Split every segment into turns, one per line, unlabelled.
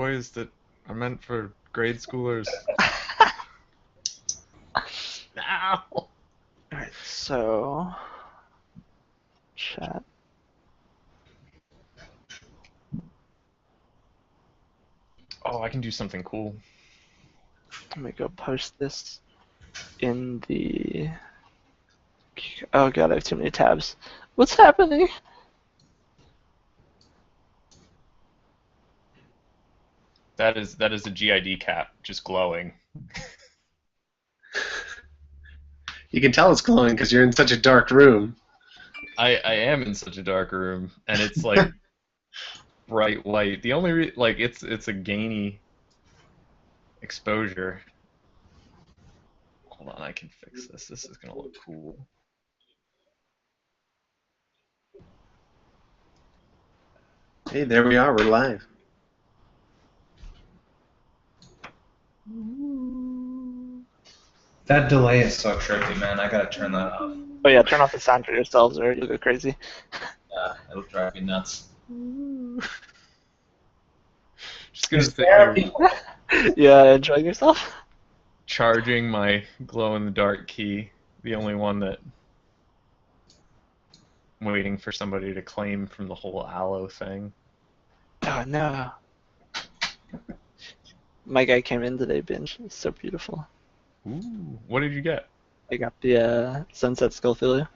toys that are meant for grade schoolers. Ow!
Alright, so chat.
Oh, I can do something cool.
Let me go post this in the. Oh god, I have too many tabs. What's happening?
That is a GID cap just glowing.
You can tell it's glowing because you're in such a dark room.
I am in such a dark room, and it's like bright white. The only it's a gainy exposure. Hold on, I can fix this. This is gonna look cool.
Hey, there we are. We're live.
That delay is so trippy, man. I gotta turn that off.
Oh yeah, turn off the sound for yourselves or you'll go crazy.
Yeah, it'll drive me nuts.
Just gonna
Is
sit
there
here
people?
Yeah, enjoying yourself?
charging my glow-in-the-dark key, the only one that I'm waiting for somebody to claim from the whole aloe thing.
Oh no. My guy came in today, Binge. It's so beautiful.
Ooh, what did you get?
I got the Sunset Skullfilia.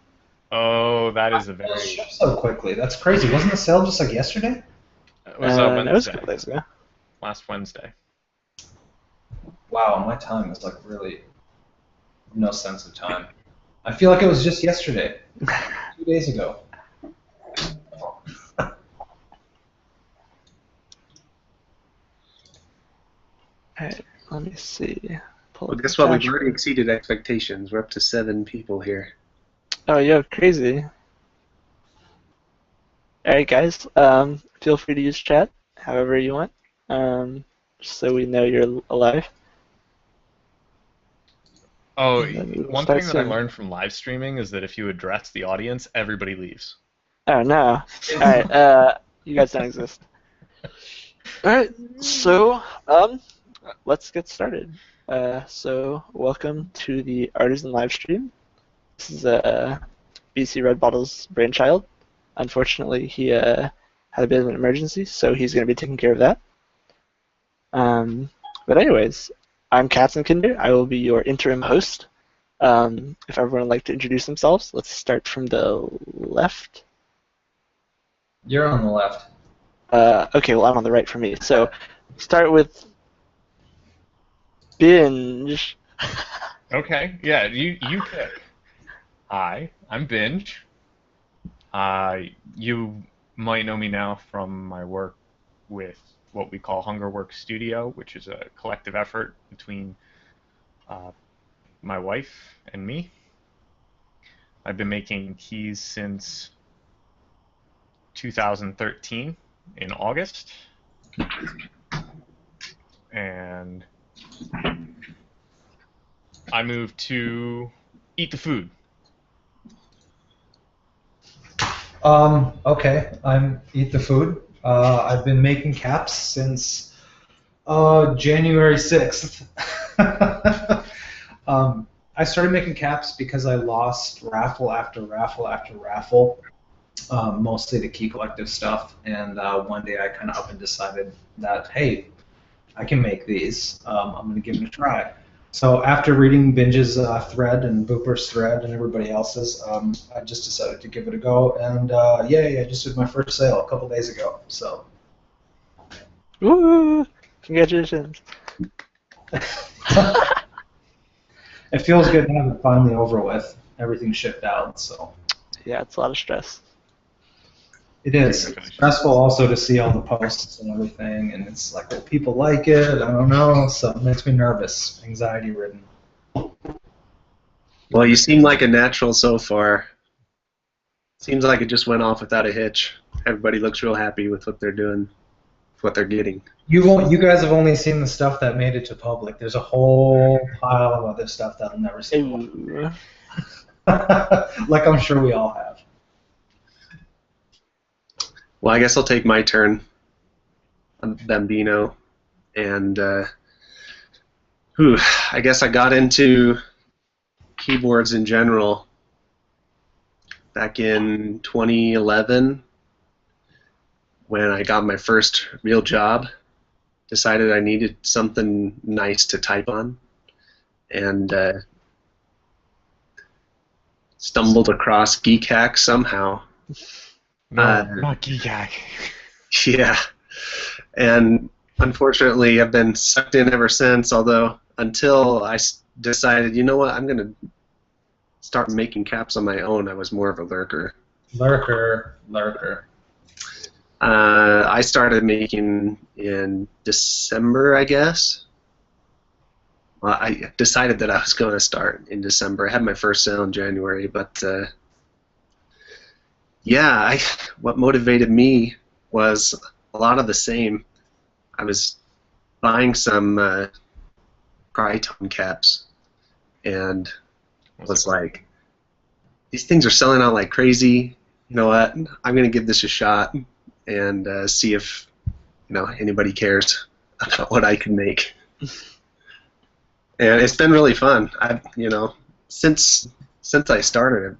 Oh, that is a
It
very.
shipped so quickly. That's crazy. Wasn't the sale just like yesterday?
It was
No, it was a
Wednesday.
couple days ago.
Last Wednesday.
Wow, my time is like really no sense of time. I feel like it was just yesterday, 2 days ago.
Alright, let me see. Pull
Well,
up
guess
the
what? We've
attachment.
already exceeded expectations. We're up to 7 people here.
Oh, yo, crazy. Alright, guys. Feel free to use chat however you want, just so we know you're alive.
Oh,
And then we will
one
start
thing that I
soon.
learned from live streaming is that if you address the audience, everybody leaves.
Oh no. Alright, you guys don't exist. Alright, so let's get started. So welcome to the Artisan Livestream. This is bcredbottle's brainchild. Unfortunately, he had a bit of an emergency, so he's going to be taking care of that. But anyways, I'm KatzenKinder. I will be your interim host. If everyone would like to introduce themselves, let's start from the left.
You're on the left.
Okay, well, I'm on the right for me. So start with Binge.
Okay, yeah, you pick. Hi, I'm Binge. You might know me now from my work with what we call Hunger Work Studio, which is a collective effort between my wife and me. I've been making keys since 2013 in August, and I moved to Eat the Food.
Okay, I'm Eat the Food. I've been making caps since January 6th. I started making caps because I lost raffle after raffle after raffle, mostly the key collective stuff, and one day I kind of up and decided that, hey, I can make these. I'm going to give it a try. So after reading Binge's thread and Booper's thread and everybody else's, I just decided to give it a go, and yay, I just did my first sale a couple days ago. So.
Woo! Congratulations.
It feels good to have it finally over with. Everything shipped out, so.
Yeah, it's a lot of stress.
It is. It's stressful also to see all the posts and everything, and it's like, will people like it? I don't know. So it makes me nervous, anxiety-ridden.
Well, you seem like a natural so far. Seems like it just went off without a hitch. Everybody looks real happy with what they're doing, with what they're getting.
You guys have only seen the stuff that made it to public. There's a whole pile of other stuff that'll never see
Ooh.
like I'm sure we all have.
Well, I guess I'll take my turn. I'm Bambino. and I guess I got into keyboards in general back in 2011 when I got my first real job. Decided I needed something nice to type on, and stumbled across Geek Hack somehow.
No, not Geek.
Yeah, and unfortunately I've been sucked in ever since, although until I decided, you know what, I'm going to start making caps on my own, I was more of a lurker.
Lurker.
I started making in December, I guess. Well, I decided that I was going to start in December. I had my first sale in January, but yeah, what motivated me was a lot of the same. I was buying some Crytone caps, and was like, these things are selling out like crazy. You know what? I'm going to give this a shot and see if anybody cares about what I can make. And it's been really fun. I've since I started,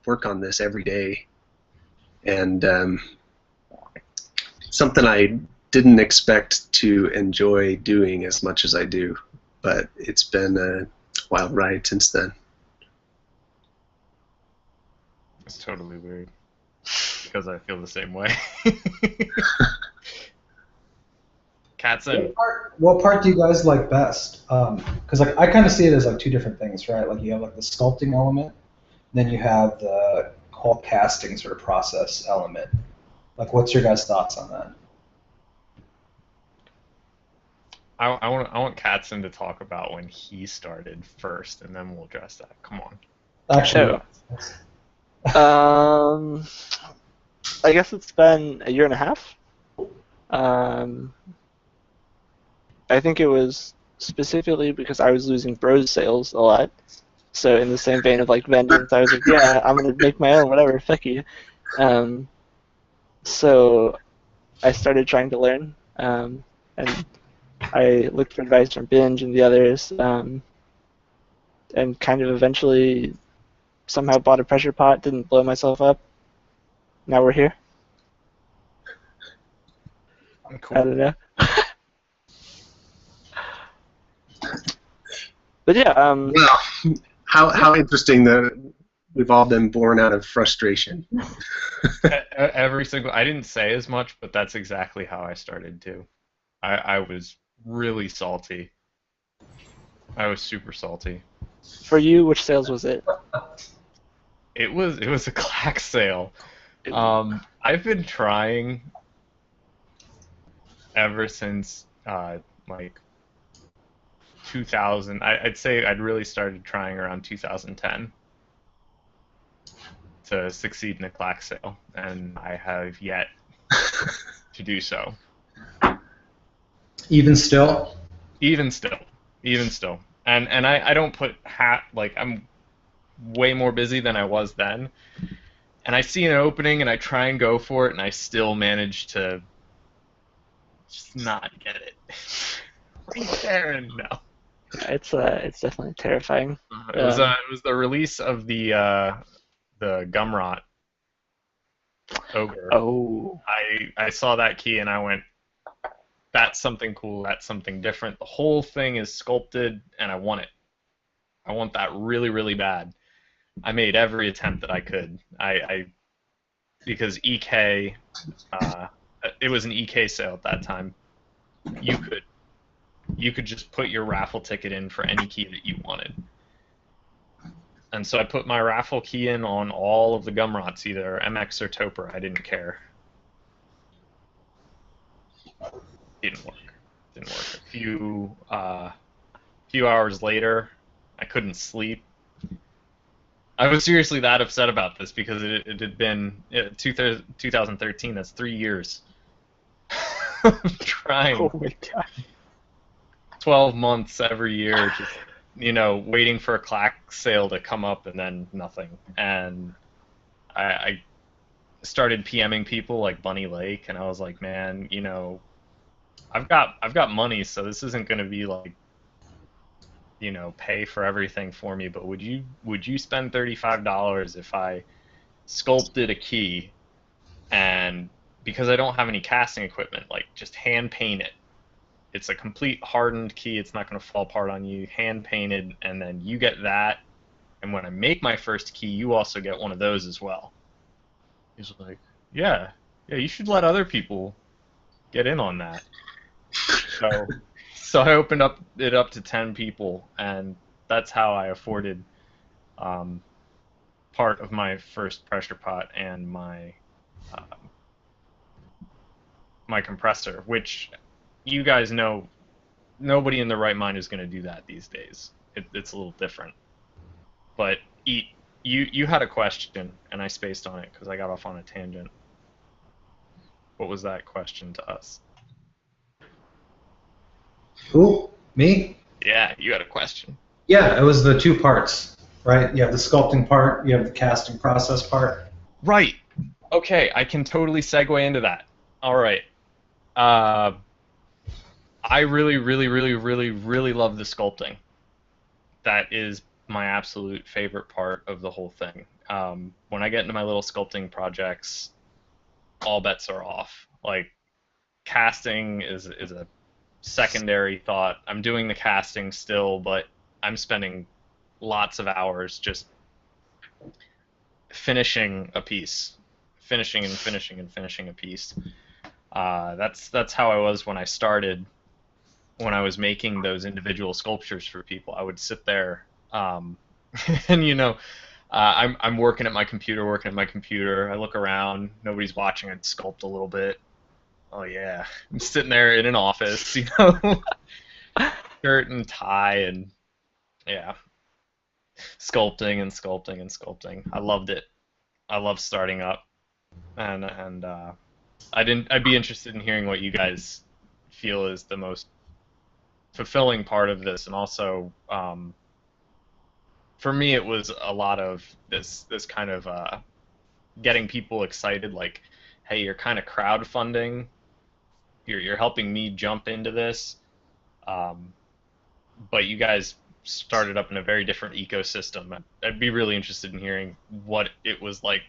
work on this every day, and something I didn't expect to enjoy doing as much as I do, but it's been a wild ride since then.
It's totally weird because I feel the same way. Katzen.
What part do you guys like best? Because I kind of see it as like two different things, right? Like you have like the sculpting element, then you have the whole casting sort of process element. Like, what's your guys' thoughts on that?
I want Katzen to talk about when he started first, and then we'll address that. Come on.
Actually,
I guess it's been a year and a half. I think it was specifically because I was losing bros sales a lot. So in the same vein of like vengeance, I was like, yeah, I'm gonna make my own, whatever, fuck you. So I started trying to learn, and I looked for advice from Binge and the others, and kind of eventually somehow bought a pressure pot, didn't blow myself up. Now we're here.
Cool.
I don't know. But yeah,
Well, how interesting that we've all been born out of frustration.
Every single, I didn't say as much, but that's exactly how I started too. I was really salty. I was super salty.
for you, which sales was it?
It was a clack sale. I've been trying ever since like 2000. I'd say I'd really started trying around 2010 to succeed in a clack sale, and I have yet to do so.
even still.
Even still. And I don't put like I'm way more busy than I was then. And I see an opening and I try and go for it, and I still manage to just not get it. Right there and no.
It's definitely terrifying.
It was the release of the Gumrot Ogre.
Oh.
I saw that key and I went, that's something cool, that's something different. The whole thing is sculpted and I want it. I want that really, really bad. I made every attempt that I could. Because EK, it was an EK sale at that time. You could just put your raffle ticket in for any key that you wanted. And so I put my raffle key in on all of the Gumrots, either MX or Topper. I didn't care. Didn't work. A few hours later, I couldn't sleep. I was seriously that upset about this because it had been 2013. That's 3 years of trying.
Oh my god.
12 months every year, just waiting for a clack sale to come up and then nothing. And I started PMing people like Bunny Lake, and I was like, man, I've got money, so this isn't going to be like, pay for everything for me. But would you spend $35 if I sculpted a key and because I don't have any casting equipment, like just hand paint it. It's a complete hardened key. It's not going to fall apart on you. Hand painted, and then you get that. And when I make my first key, you also get one of those as well. He's like, yeah, yeah, you should let other people get in on that. So, so I opened it up to 10 people, and that's how I afforded um, part of my first pressure pot and uh, my compressor, which you guys know nobody in their right mind is going to do that these days. It's a little different. But you had a question, and I spaced on it because I got off on a tangent. What was that question to us?
Who? Me?
Yeah, you had a question.
Yeah, it was the two parts, right? You have the sculpting part, you have the casting process part.
Right. Okay, I can totally segue into that. All right. Uh, I really, really, really, really, really love the sculpting. That is my absolute favorite part of the whole thing. When I get into my little sculpting projects, all bets are off. Like casting is a secondary thought. I'm doing the casting still, but I'm spending lots of hours just finishing a piece, finishing and finishing and finishing a piece. That's how I was when I started. When I was making those individual sculptures for people, I would sit there, and I'm working at my computer. I look around, nobody's watching. I'd sculpt a little bit. Oh yeah, I'm sitting there in an office, shirt and tie, and yeah, sculpting and sculpting and sculpting. I loved it. I love starting up, and I'd be interested in hearing what you guys feel is the most fulfilling part of this, and also for me it was a lot of this kind of getting people excited, like, hey, you're kind of crowdfunding, you're helping me jump into this, but you guys started up in a very different ecosystem. I'd be really interested in hearing what it was like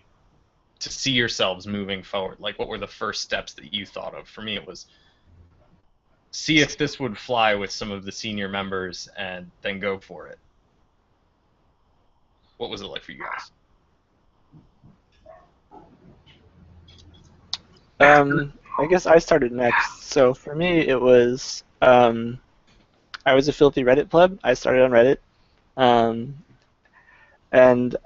to see yourselves moving forward. Like, what were the first steps that you thought of? For me, it was see if this would fly with some of the senior members and then go for it. What was it like for you guys?
I guess I started next. So for me, it was I was a filthy Reddit pleb. I started on Reddit, and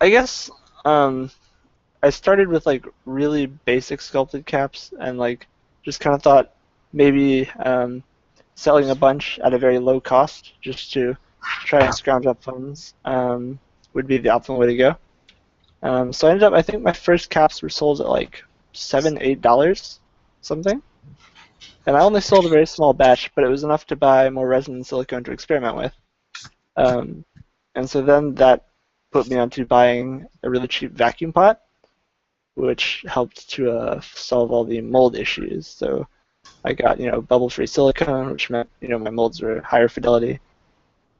I guess I started with like really basic sculpted caps, and like just kind of thought maybe selling a bunch at a very low cost just to try and scrounge up funds would be the optimal way to go. So I ended up, I think my first caps were sold at like $7, $8, something. And I only sold a very small batch, but it was enough to buy more resin and silicone to experiment with. And so then that put me onto buying a really cheap vacuum pot, which helped to solve all the mold issues. So I got, bubble-free silicone, which meant, my molds were higher fidelity.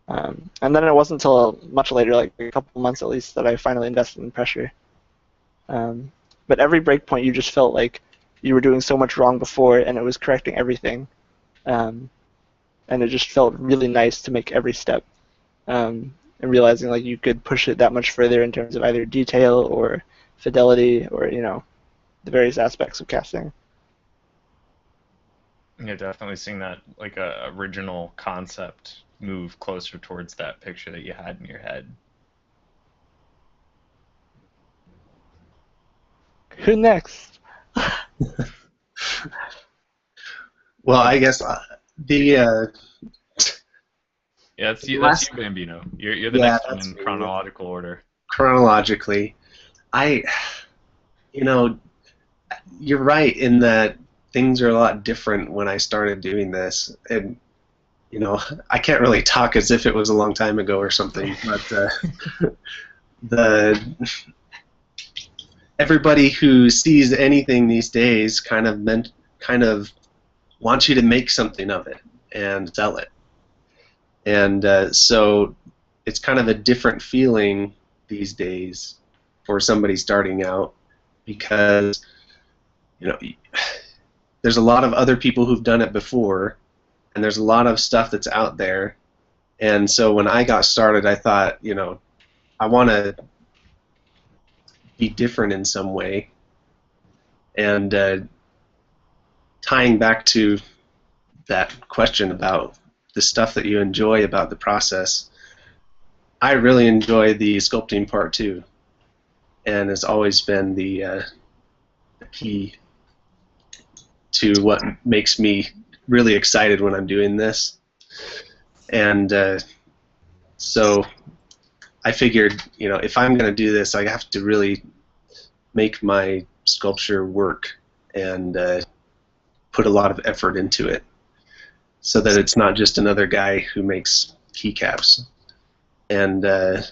And then it wasn't until much later, like a couple months at least, that I finally invested in pressure. But every breakpoint, you just felt like you were doing so much wrong before, and it was correcting everything. And it just felt really nice to make every step. And realizing like you could push it that much further in terms of either detail or fidelity or, the various aspects of casting.
Yeah, definitely seeing that like a original concept move closer towards that picture that you had in your head.
Who next?
Well, I guess the
Yeah, that's you,
last,
Bambino. You're the
yeah,
next one
that's
in
me.
chronological order.
Chronologically, you know, you're right in that things are a lot different when I started doing this, and I can't really talk as if it was a long time ago or something, but the everybody who sees anything these days kind of wants you to make something of it and sell it. And so it's kind of a different feeling these days for somebody starting out, because there's a lot of other people who've done it before, and there's a lot of stuff that's out there. And so when I got started, I thought, I want to be different in some way. And tying back to that question about the stuff that you enjoy about the process, I really enjoy the sculpting part too, and it's always been the key to what makes me really excited when I'm doing this. And so I figured, if I'm going to do this, I have to really make my sculpture work and put a lot of effort into it, so that it's not just another guy who makes keycaps. And I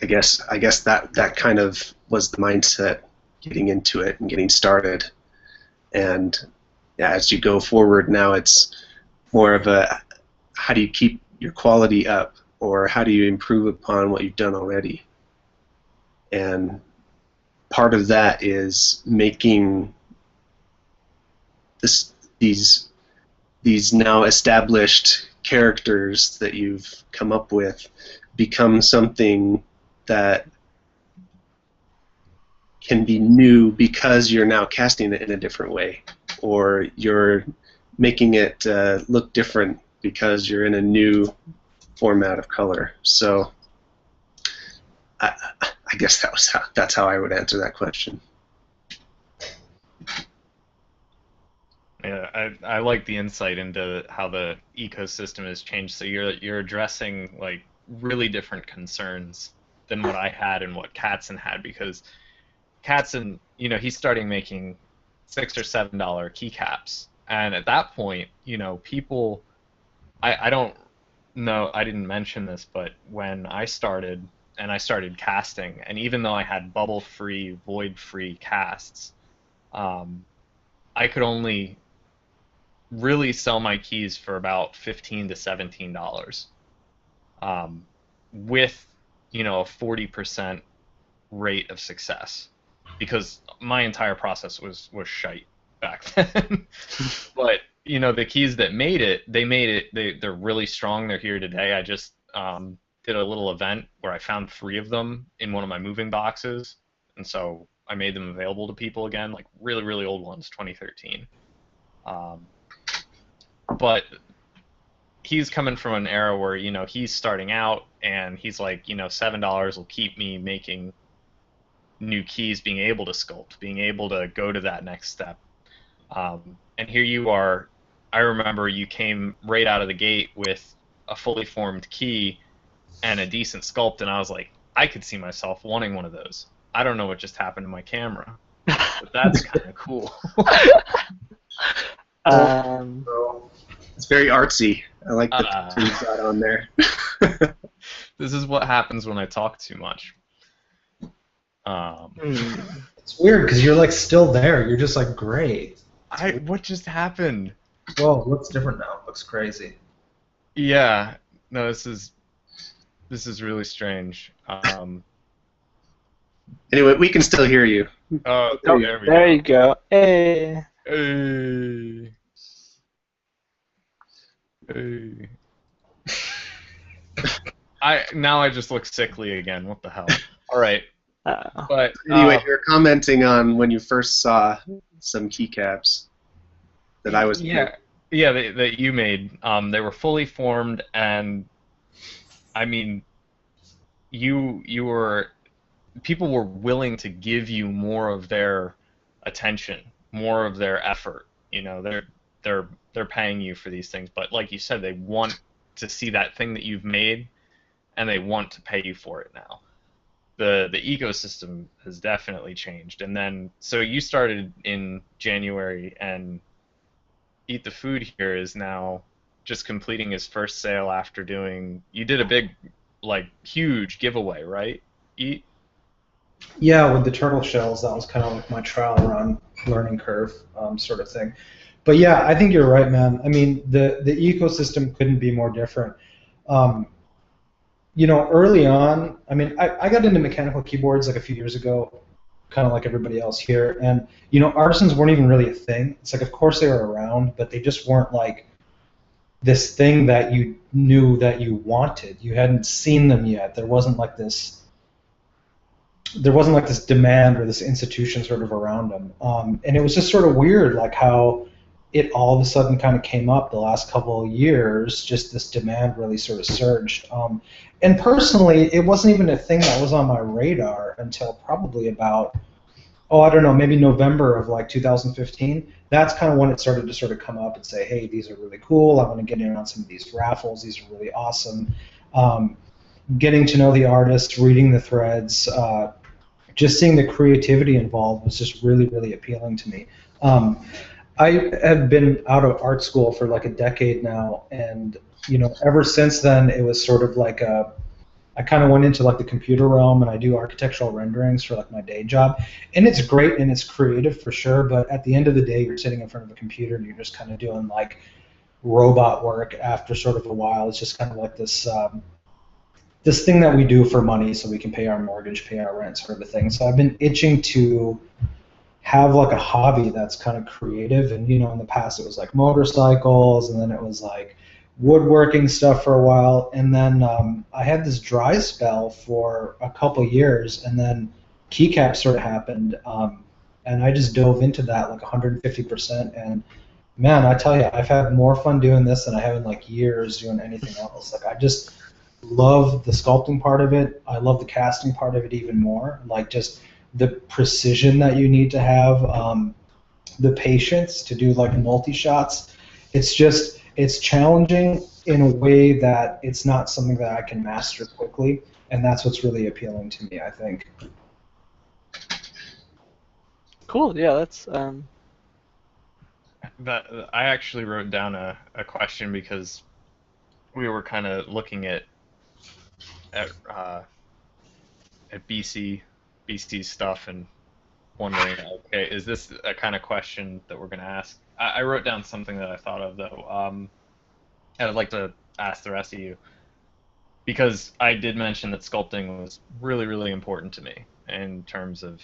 guess that kind of was the mindset getting into it and getting started. And yeah, as you go forward now, it's more of a, how do you keep your quality up, or how do you improve upon what you've done already? And part of that is making these now established characters that you've come up with become something that can be new because you're now casting it in a different way, or you're making it look different because you're in a new format of color. So I guess that's how I would answer that question.
Yeah, I like the insight into how the ecosystem has changed. So you're addressing like really different concerns than what I had and what Katzen had, because Katzen, he's starting making $6 or $7 keycaps, and at that point, people, I don't know, I didn't mention this, but when I started and I started casting, and even though I had bubble-free, void-free casts, I could only really sell my keys for about $15 to $17, with a 40% rate of success, because my entire process was shite back then. But the keys that made it, they're really strong. They're here today. I just did a little event where I found 3 of them in one of my moving boxes, and so I made them available to people again, like really, really old ones, 2013. But he's coming from an era where he's starting out, and he's like, $7 will keep me making new keys, being able to sculpt, being able to go to that next step. And here you are. I remember you came right out of the gate with a fully formed key and a decent sculpt, and I was like, I could see myself wanting one of those. I don't know what just happened to my camera, but that's kind of cool.
It's very artsy. I like the picture you got on there.
This is what happens when I talk too much.
It's weird because you're like still there. You're just like, great.
What just happened?
Well, it looks different now. It looks crazy.
Yeah. No, this is really strange.
Anyway, we can still hear you.
Oh,
Oh,
there we
there
go.
you go. Hey.
Hey. Hey. Now I just look sickly again. What the hell? All right. But
Anyway, you're commenting on when you first saw some keycaps that I was.
yeah, that you made. They were fully formed, and I mean, people were willing to give you more of their attention, more of their effort. They're paying you for these things, but like you said, they want to see that thing that you've made, and they want to pay you for it now. The ecosystem has definitely changed. And then, so you started in January, and Eat the Food here is now just completing his first sale after you did a big, like, huge giveaway, right? Eat?
Yeah, with the turtle shells, that was kind of like my trial run learning curve sort of thing. But yeah, I think you're right, man. I mean, the ecosystem couldn't be more different. Um, Early on, I mean, I got into mechanical keyboards like a few years ago, kind of like everybody else here. And, artisans weren't even really a thing. It's like, of course they were around, but they just weren't like this thing that you knew that you wanted. You hadn't seen them yet. There wasn't like this demand or this institution sort of around them. And it was just sort of weird, like how it all of a sudden kind of came up the last couple of years, just this demand really sort of surged. And personally, it wasn't even a thing that was on my radar until probably about, I don't know, maybe November of like 2015. That's kind of when it started to sort of come up and say, hey, these are really cool. I want to get in on some of these raffles. These are really awesome. Um, Getting to know the artists, reading the threads, just seeing the creativity involved was just really, really appealing to me. Um, I have been out of art school for like a decade now, and ever since then, it was sort of like I kind of went into like the computer realm, and I do architectural renderings for like my day job, and it's great and it's creative for sure. But at the end of the day, you're sitting in front of a computer and you're just kind of doing like robot work. After sort of a while, it's just kind of like this thing that we do for money so we can pay our mortgage, pay our rent, sort of a thing. So I've been itching to have like a hobby that's kind of creative. And in the past it was like motorcycles, and then it was like woodworking stuff for a while, and then I had this dry spell for a couple years, and then keycaps sort of happened, and I just dove into that like 150%. And man, I tell you, I've had more fun doing this than I have in like years doing anything else. Like I just love the sculpting part of it. I love the casting part of it even more. Like just the precision that you need to have, the patience to do like multi shots. It's challenging in a way that it's not something that I can master quickly, and that's what's really appealing to me, I think.
Cool. Yeah, that's
I actually wrote down a question because we were kind of looking at uh, at BC stuff and wondering, okay, is this a kind of question that we're going to ask? I wrote down something that I thought of though. And I'd like to ask the rest of you because I did mention that sculpting was really, really important to me in terms of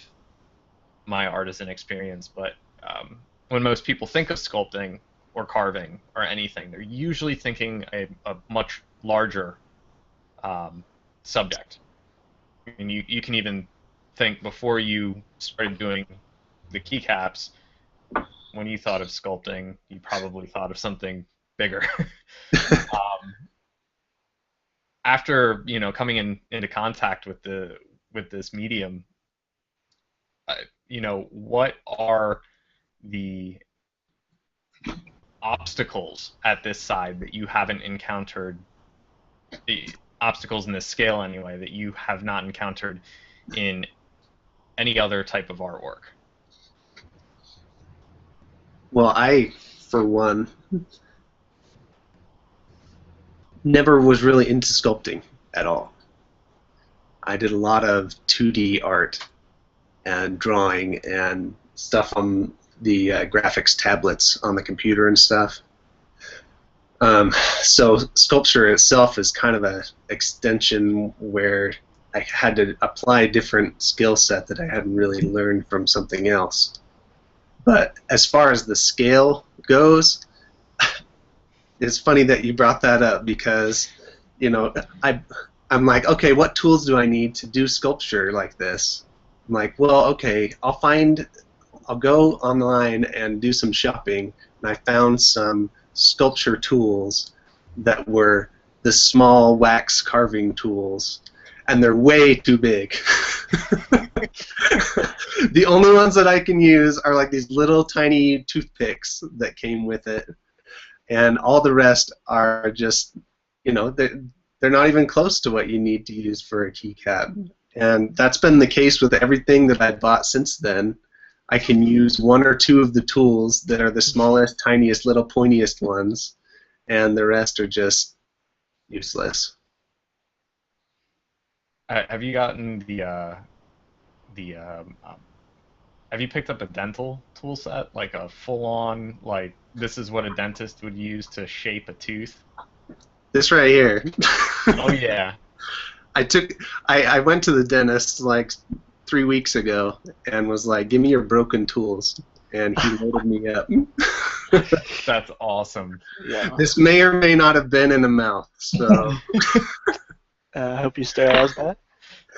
my artisan experience. But when most people think of sculpting or carving or anything, they're usually thinking a much larger subject. I mean, you can even think before you started doing the keycaps, when you thought of sculpting, you probably thought of something bigger. um, After coming into contact with this medium, what are the obstacles at this side that you haven't encountered, the obstacles in this scale anyway, that you have not encountered in any other type of artwork?
Well, I, for one, never was really into sculpting at all. I did a lot of 2D art and drawing and stuff on the graphics tablets on the computer and stuff. So sculpture itself is kind of an extension where I had to apply a different skill set that I hadn't really learned from something else. But as far as the scale goes, it's funny that you brought that up because, I'm like, okay, what tools do I need to do sculpture like this? I'm like, well, okay, I'll go online and do some shopping, and I found some sculpture tools that were the small wax carving tools, and they're way too big. The only ones that I can use are like these little tiny toothpicks that came with it, and all the rest are just, they're not even close to what you need to use for a keycap. And that's been the case with everything that I've bought since then. I can use one or two of the tools that are the smallest, tiniest, little pointiest ones, and the rest are just useless.
Have you gotten have you picked up a dental tool set, like a full-on, like this is what a dentist would use to shape a tooth?
This right here.
Oh yeah.
I went to the dentist like 3 weeks ago and was like, "Give me your broken tools," and he loaded me up.
That's awesome.
Yeah.
This may or may not have been in the mouth, so
I hope you sterilized that.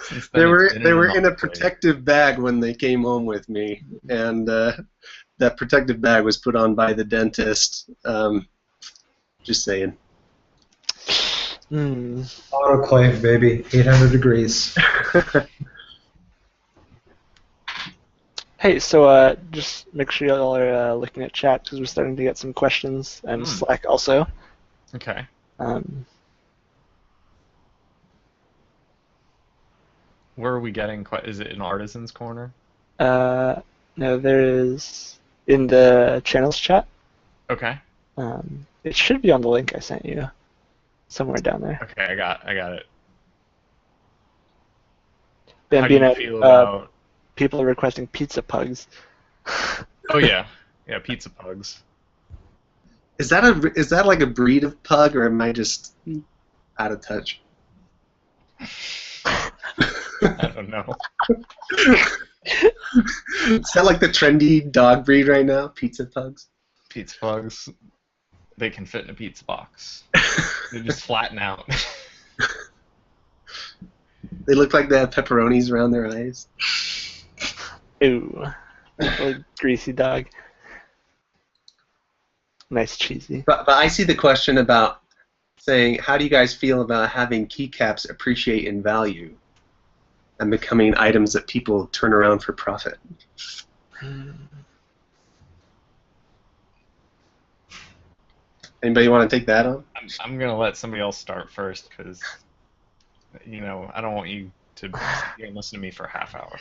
Since
they
then,
were
it's been
they were in a
upgrade.
protective bag when they came home with me, and that protective bag was put on by the dentist. Just saying.
Hmm.
Autoclave, baby, 800 degrees.
Hey, so just make sure y'all are looking at chat because we're starting to get some questions and Slack also.
Okay. Where are we getting? Is it in Artisan's corner?
No, there is in the channels chat.
Okay.
It should be on the link I sent you, somewhere down there.
Okay, I got it.
Bambino,
How do you feel about?
people are requesting pizza pugs.
Oh yeah, pizza pugs.
Is that like a breed of pug, or am I just out of touch?
I don't know.
Is that like the trendy dog breed right now? Pizza pugs?
Pizza pugs. They can fit in a pizza box. They just flatten out.
They look like they have pepperonis around their eyes.
Ooh, little greasy dog. Nice cheesy.
But I see the question about saying, how do you guys feel about having keycaps appreciate in value and becoming items that people turn around for profit? Anybody want to take that on?
I'm gonna let somebody else start first because, I don't want you to listen to me for a half hour.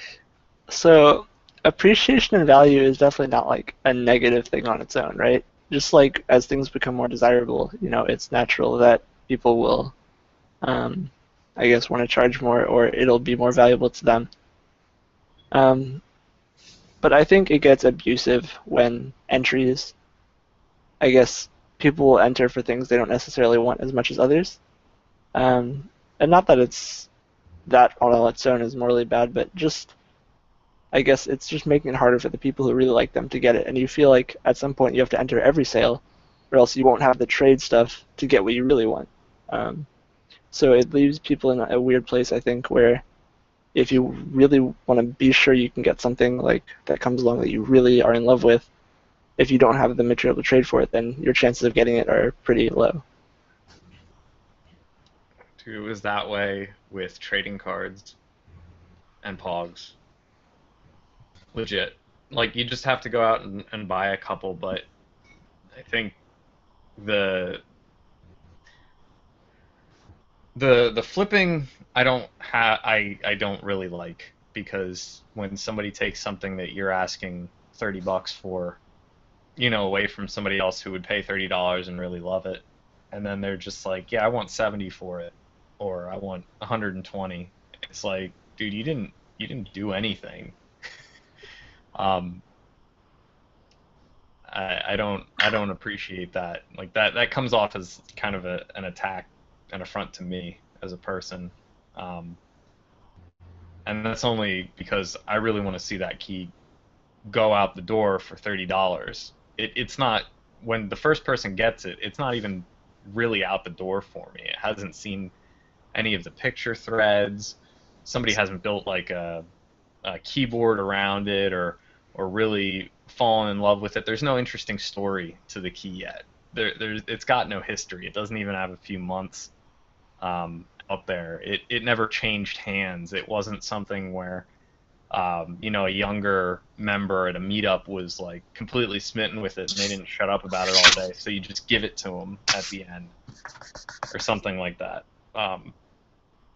So, appreciation and value is definitely not like a negative thing on its own, right? Just like as things become more desirable, it's natural that people will, I guess, want to charge more or it'll be more valuable to them. But I think it gets abusive when entries, I guess, people will enter for things they don't necessarily want as much as others. And not that it's that on its own is morally bad, but just I guess it's just making it harder for the people who really like them to get it. And you feel like at some point you have to enter every sale, or else you won't have the trade stuff to get what you really want. So it leaves people in a weird place, I think, where if you really want to be sure you can get something like that comes along that you really are in love with, if you don't have the material to trade for it, then your chances of getting it are pretty low.
Dude, it was that way with trading cards and pogs. Legit. Like, you just have to go out and buy a couple, but I think the flipping I don't really like, because when somebody takes something that you're asking $30 for, away from somebody else who would pay $30 and really love it, and then they're just like, yeah, I want 70 for it, or I want 120. It's like, dude, you didn't do anything. I don't appreciate that. Like, that comes off as kind of an attack, an affront to me as a person. And that's only because I really want to see that key go out the door for $30. It's not, when the first person gets it, it's not even really out the door for me. It hasn't seen any of the picture threads. Somebody hasn't built like a keyboard around it, or really fallen in love with it. There's no interesting story to the key yet. It's got no history. It doesn't even have a few months out there. It never changed hands. It wasn't something where a younger member at a meetup was like completely smitten with it and they didn't shut up about it all day, so you just give it to them at the end or something like that.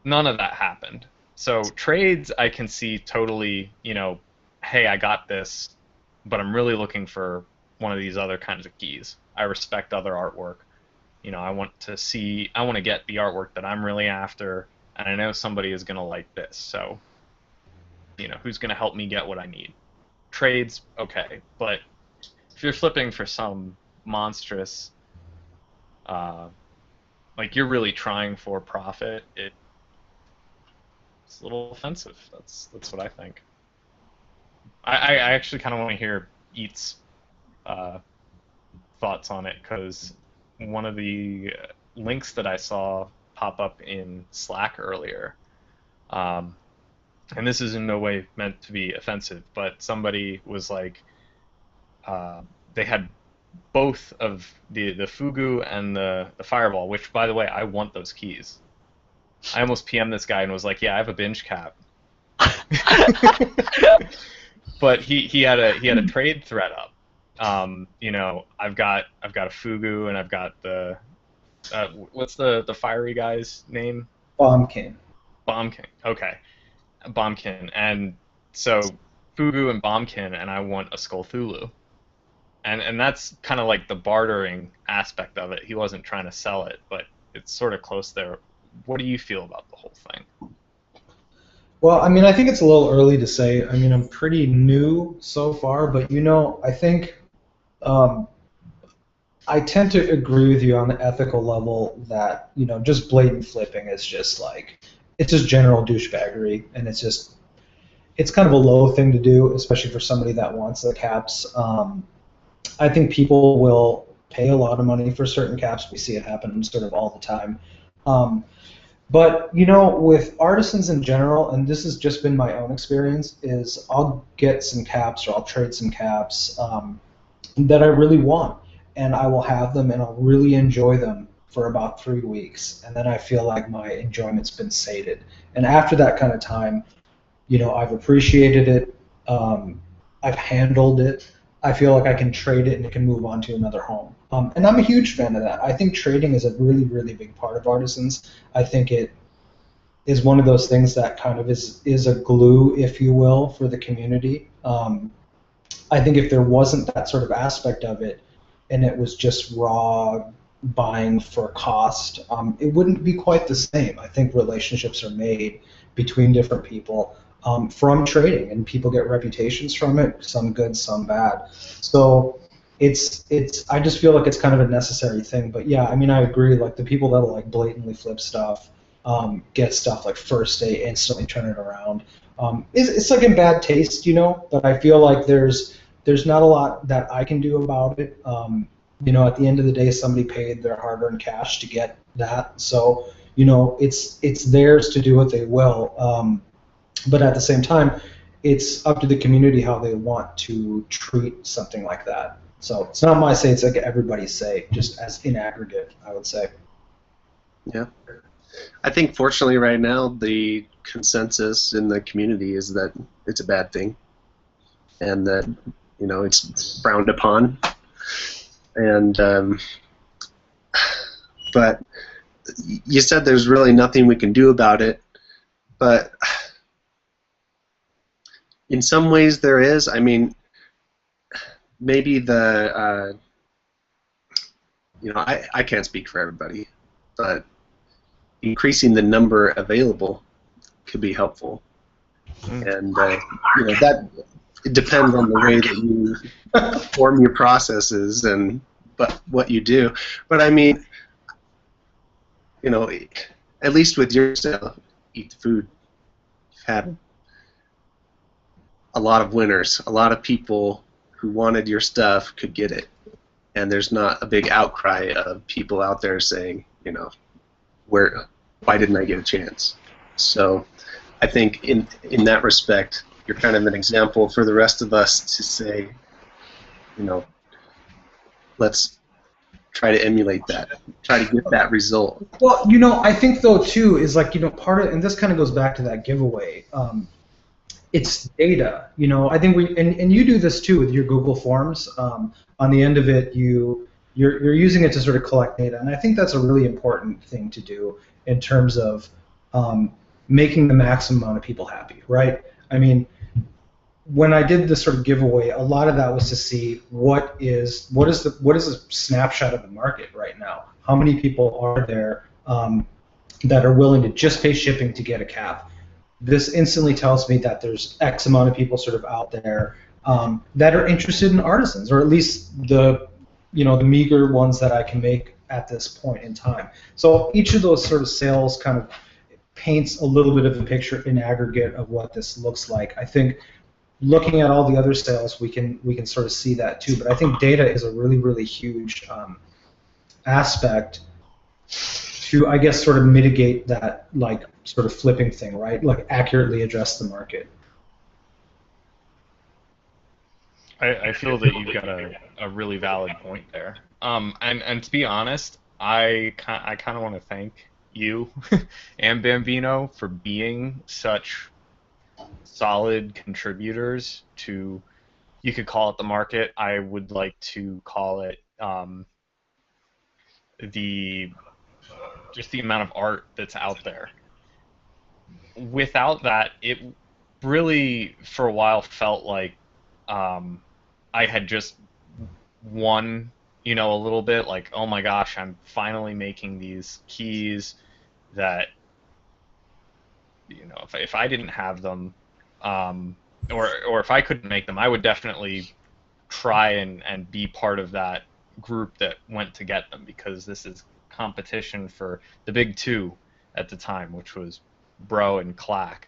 None of that happened. So trades, I can see totally, hey, I got this, but I'm really looking for one of these other kinds of keys. I respect other artwork. I want to get the artwork that I'm really after, and I know somebody is going to like this. So who's going to help me get what I need. Trades, okay, but if you're flipping for some monstrous, like you're really trying for profit, it's a little offensive. That's what I think. I actually kind of want to hear Eat's thoughts on it, because one of the links that I saw pop up in Slack earlier, and this is in no way meant to be offensive, but somebody was like, they had both of the Fugu and the Fireball, which, by the way, I want those keys. I almost PM'd this guy and was like, yeah, I have a Binge cap. But he had a trade thread up. I've got a Fugu, and I've got the what's the fiery guy's name?
Bombkin.
Bombkin. Okay, Bombkin. And so Fugu and Bombkin, and I want a Skullthulu. And that's kind of like the bartering aspect of it. He wasn't trying to sell it, but it's sort of close there. What do you feel about the whole thing?
Well, I mean, I think it's a little early to say. I mean, I'm pretty new so far, but I think I tend to agree with you on the ethical level that, just blatant flipping is just like, it's just general douchebaggery, and it's kind of a low thing to do, especially for somebody that wants the caps. I think people will pay a lot of money for certain caps. We see it happen sort of all the time. But, with artisans in general, and this has just been my own experience, is I'll get some caps or I'll trade some caps that I really want, and I will have them and I'll really enjoy them for about 3 weeks, and then I feel like my enjoyment's been sated. And after that kind of time, I've appreciated it, I've handled it, I feel like I can trade it and it can move on to another home. And I'm a huge fan of that. I think trading is a really, really big part of artisans. I think it is one of those things that kind of is a glue, if you will, for the community. I think if there wasn't that sort of aspect of it, and it was just raw buying for cost, it wouldn't be quite the same. I think relationships are made between different people from trading, and people get reputations from it, some good, some bad. So I just feel like it's kind of a necessary thing. But yeah, I mean, I agree. Like the people that'll like blatantly flip stuff, get stuff like first day, instantly turn it around. It's like in bad taste, But I feel like there's not a lot that I can do about it. At the end of the day, somebody paid their hard-earned cash to get that, so it's theirs to do what they will. But at the same time, it's up to the community how they want to treat something like that. So it's not my say, it's like everybody's say, just as in aggregate, I would say.
Yeah. I think fortunately right now the consensus in the community is that it's a bad thing, and that it's frowned upon. And but you said there's really nothing we can do about it, but in some ways there is. I mean, maybe I can't speak for everybody, but increasing the number available could be helpful. And that it depends on the way that you form your processes and what you do. But I mean, at least with your style, Eat the Food, you've had a lot of winners. A lot of people who wanted your stuff could get it, and there's not a big outcry of people out there saying, why didn't I get a chance? So I think in that respect, you're kind of an example for the rest of us to say, let's try to emulate that, try to get that result.
Well, I think though too is like, part of, and this kind of goes back to that giveaway. It's data. I think and you do this too with your Google Forms. On the end of it, you're using it to sort of collect data, and I think that's a really important thing to do in terms of making the maximum amount of people happy, right? I mean, when I did this sort of giveaway, a lot of that was to see what is a snapshot of the market right now. How many people are there that are willing to just pay shipping to get a cap? this instantly tells me that there's X amount of people sort of out there that are interested in artisans, or at least the the meager ones that I can make at this point in time. So each of those sort of sales kind of paints a little bit of a picture in aggregate of what this looks like. I think looking at all the other sales, we can sort of see that too. But I think data is a really huge aspect to, I guess, sort of mitigate that like sort of flipping thing, right? Like accurately address the market.
I feel that you've got a really valid point there. And to be honest, I kind of want to thank you and Bambino for being such solid contributors to, you could call it the market. I would like to call it the just the amount of art that's out there. Without that, it really for a while felt like I had just won, a little bit. Like, oh my gosh, I'm finally making these keys that, if I didn't have them, or if I couldn't make them, I would definitely try and be part of that group that went to get them, because this is competition for the big two at the time, which was Bro and Clack.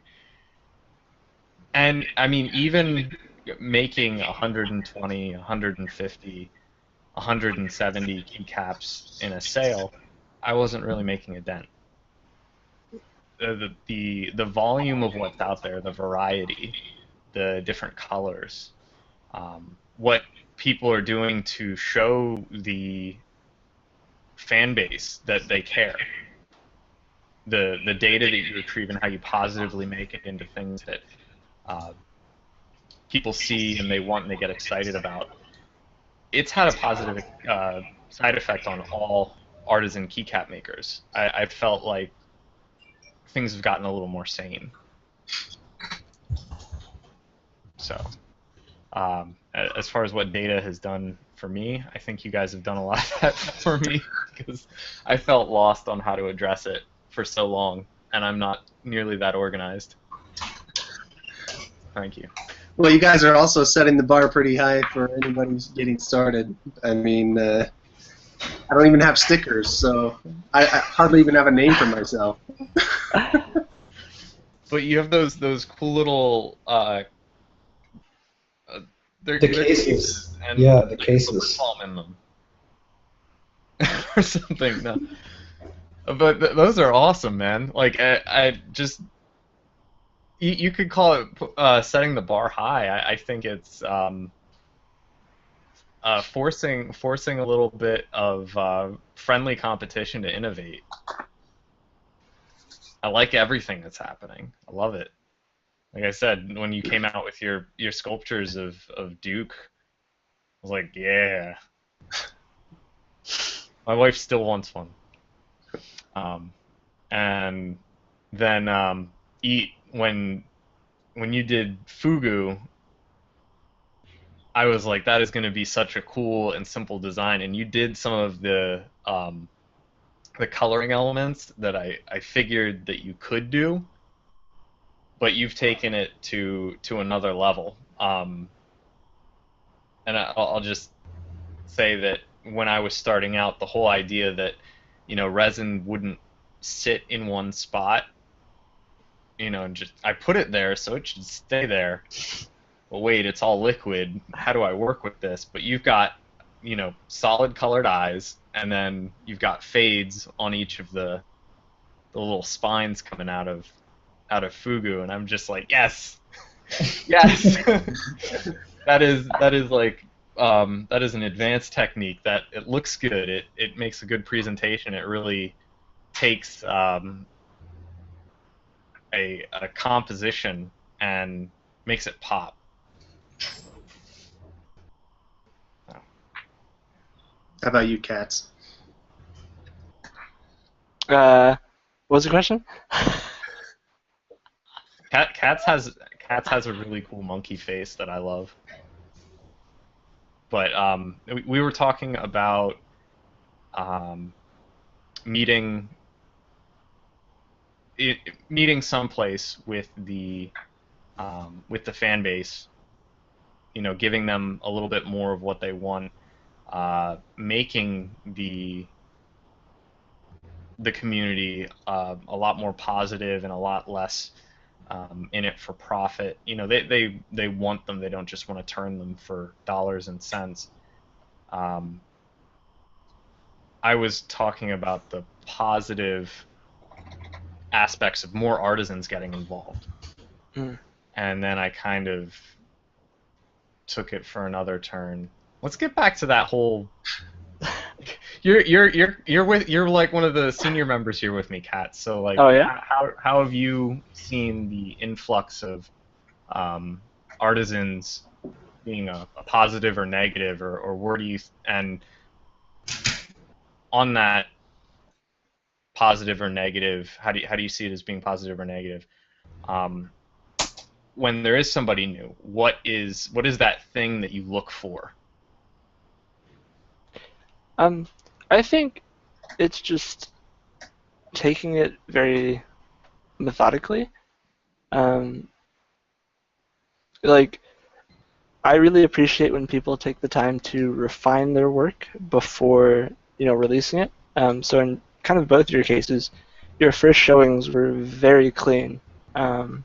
And I mean, even making 120, 150, 170 keycaps in a sale, I wasn't really making a dent. The volume of what's out there, the variety, the different colors, what people are doing to show the fan base that they care, the data that you retrieve and how you positively make it into things that people see and they want and they get excited about. It's had a positive side effect on all artisan keycap makers. I felt like things have gotten a little more sane. So, as far as what data has done for me, I think you guys have done a lot of that for me, because I felt lost on how to address it for so long, and I'm not nearly that organized. Thank you.
Well, you guys are also setting the bar pretty high for anybody who's getting started. I mean, I don't even have stickers, so I hardly even have a name for myself.
But you have those cool little
The cases.
and
Yeah, the
like,
cases.
lip balm in them or something. No. But those are awesome, man. Like I just, you could call it setting the bar high. I think it's forcing a little bit of friendly competition to innovate. I like everything that's happening. I love it. Like I said, when you came out with your sculptures of Duke, I was like, yeah. My wife still wants one. And then when you did Fugu, I was like, that is going to be such a cool and simple design. And you did some of the coloring elements that I figured that you could do, but you've taken it to another level. And I'll just say that when I was starting out, the whole idea that resin wouldn't sit in one spot, just I put it there so it should stay there. Well, wait, it's all liquid. How do I work with this? But you've got solid colored eyes, and then you've got fades on each of the little spines coming out of Fugu, and I'm just like, yes, yes. that is like that is an advanced technique. That it looks good. It makes a good presentation. It really takes a composition and makes it pop.
How about you, Cats?
What was the question?
Cats has a really cool monkey face that I love. But we were talking about meeting. meeting someplace with the fan base, giving them a little bit more of what they want, making the community a lot more positive and a lot less in it for profit. They want them. They don't just want to turn them for dollars and cents. I was talking about the positive aspects of more artisans getting involved.
Mm.
And then I kind of took it for another turn. Let's get back to that whole. You're like one of the senior members here with me, Kat. So like,
Oh, yeah?
how have you seen the influx of artisans being a positive or negative, or where do you and on that positive or negative, how do you see it as being positive or negative? When there is somebody new, what is that thing that you look for?
I think it's just taking it very methodically. Like, I really appreciate when people take the time to refine their work before, releasing it. So in kind of both your cases, your first showings were very clean. And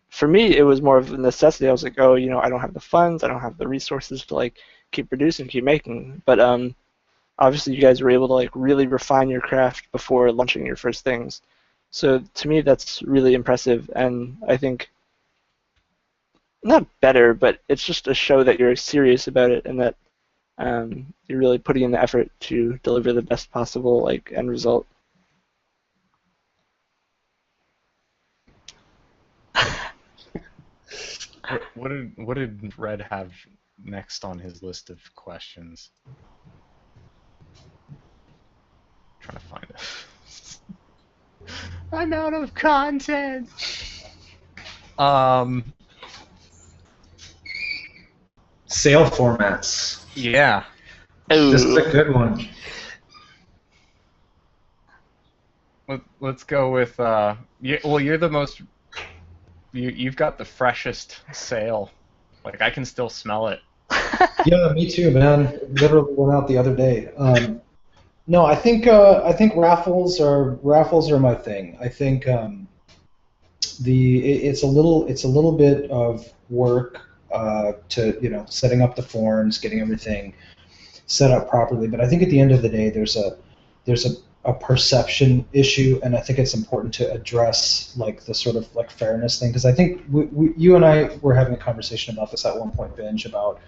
for me, it was more of a necessity. I was like, oh, I don't have the funds, I don't have the resources to like keep producing, keep making. But obviously, you guys were able to like really refine your craft before launching your first things. So to me, that's really impressive, and I think not better, but it's just a show that you're serious about it and that you're really putting in the effort to deliver the best possible like end result.
What did Red have next on his list of questions? I'm trying to find it. I'm out of content.
Sale formats.
Yeah.
This is a good one.
Let's go with you're the most you've got the freshest sale. Like I can still smell it.
Yeah, me too, man. Literally went out the other day. No, I think raffles are my thing. I think it's a little bit of work to setting up the forms, getting everything set up properly. But I think at the end of the day, there's a perception issue, and I think it's important to address like the sort of like fairness thing, because I think you and I were having a conversation about this at one point, Binge, about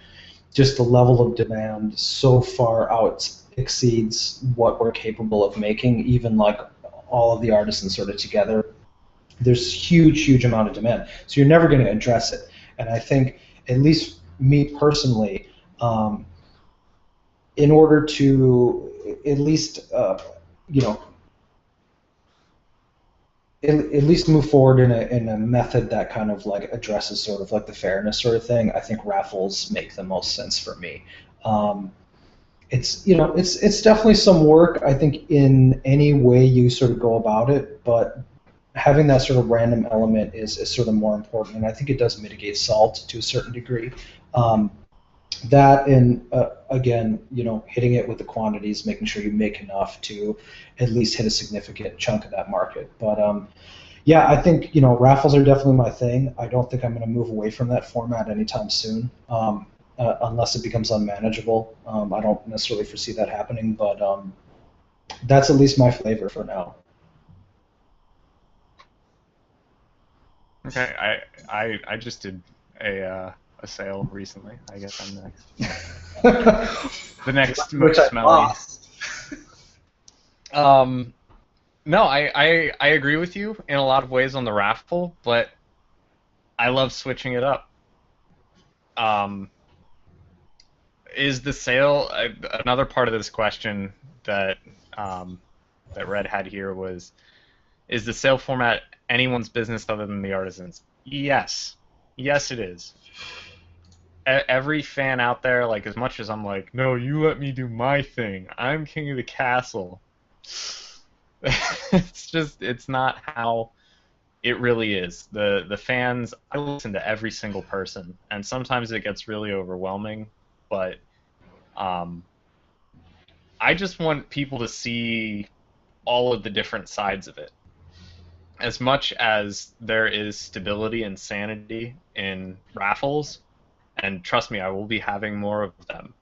just the level of demand so far out exceeds what we're capable of making, even like all of the artisans sort of together. There's huge amount of demand, so you're never going to address it. And I think, at least me personally, in order to at least at least move forward in a method that kind of like addresses sort of like the fairness sort of thing, I think raffles make the most sense for me. It's definitely some work, I think, in any way you sort of go about it, but having that sort of random element is sort of more important, and I think it does mitigate salt to a certain degree. That and again, hitting it with the quantities, making sure you make enough to at least hit a significant chunk of that market. But yeah, I think raffles are definitely my thing. I don't think I'm going to move away from that format anytime soon, unless it becomes unmanageable. I don't necessarily foresee that happening, but that's at least my flavor for now.
Okay, I just did a sale recently. I guess I'm next. The next most smelly. No, I agree with you in a lot of ways on the raffle, but I love switching it up. Is the sale another part of this question that that Red had here was, is the sale format anyone's business other than the artisans? Yes. Yes, it is. Every fan out there, like, as much as I'm like, no, you let me do my thing, I'm king of the castle, it's not how it really is. The fans, I listen to every single person, and sometimes it gets really overwhelming, but um, I just want people to see all of the different sides of it. As much as there is stability and sanity in raffles, and trust me, I will be having more of them.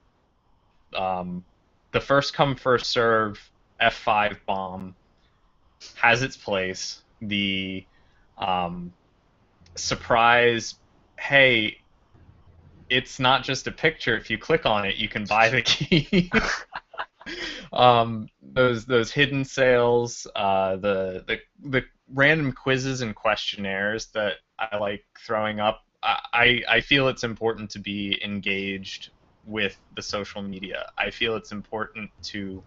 Um, the first come first serve F5 bomb has its place. The um, surprise, hey, it's not just a picture. If you click on it, you can buy the key. Those hidden sales, the random quizzes and questionnaires that I like throwing up. I feel it's important to be engaged with the social media. I feel it's important to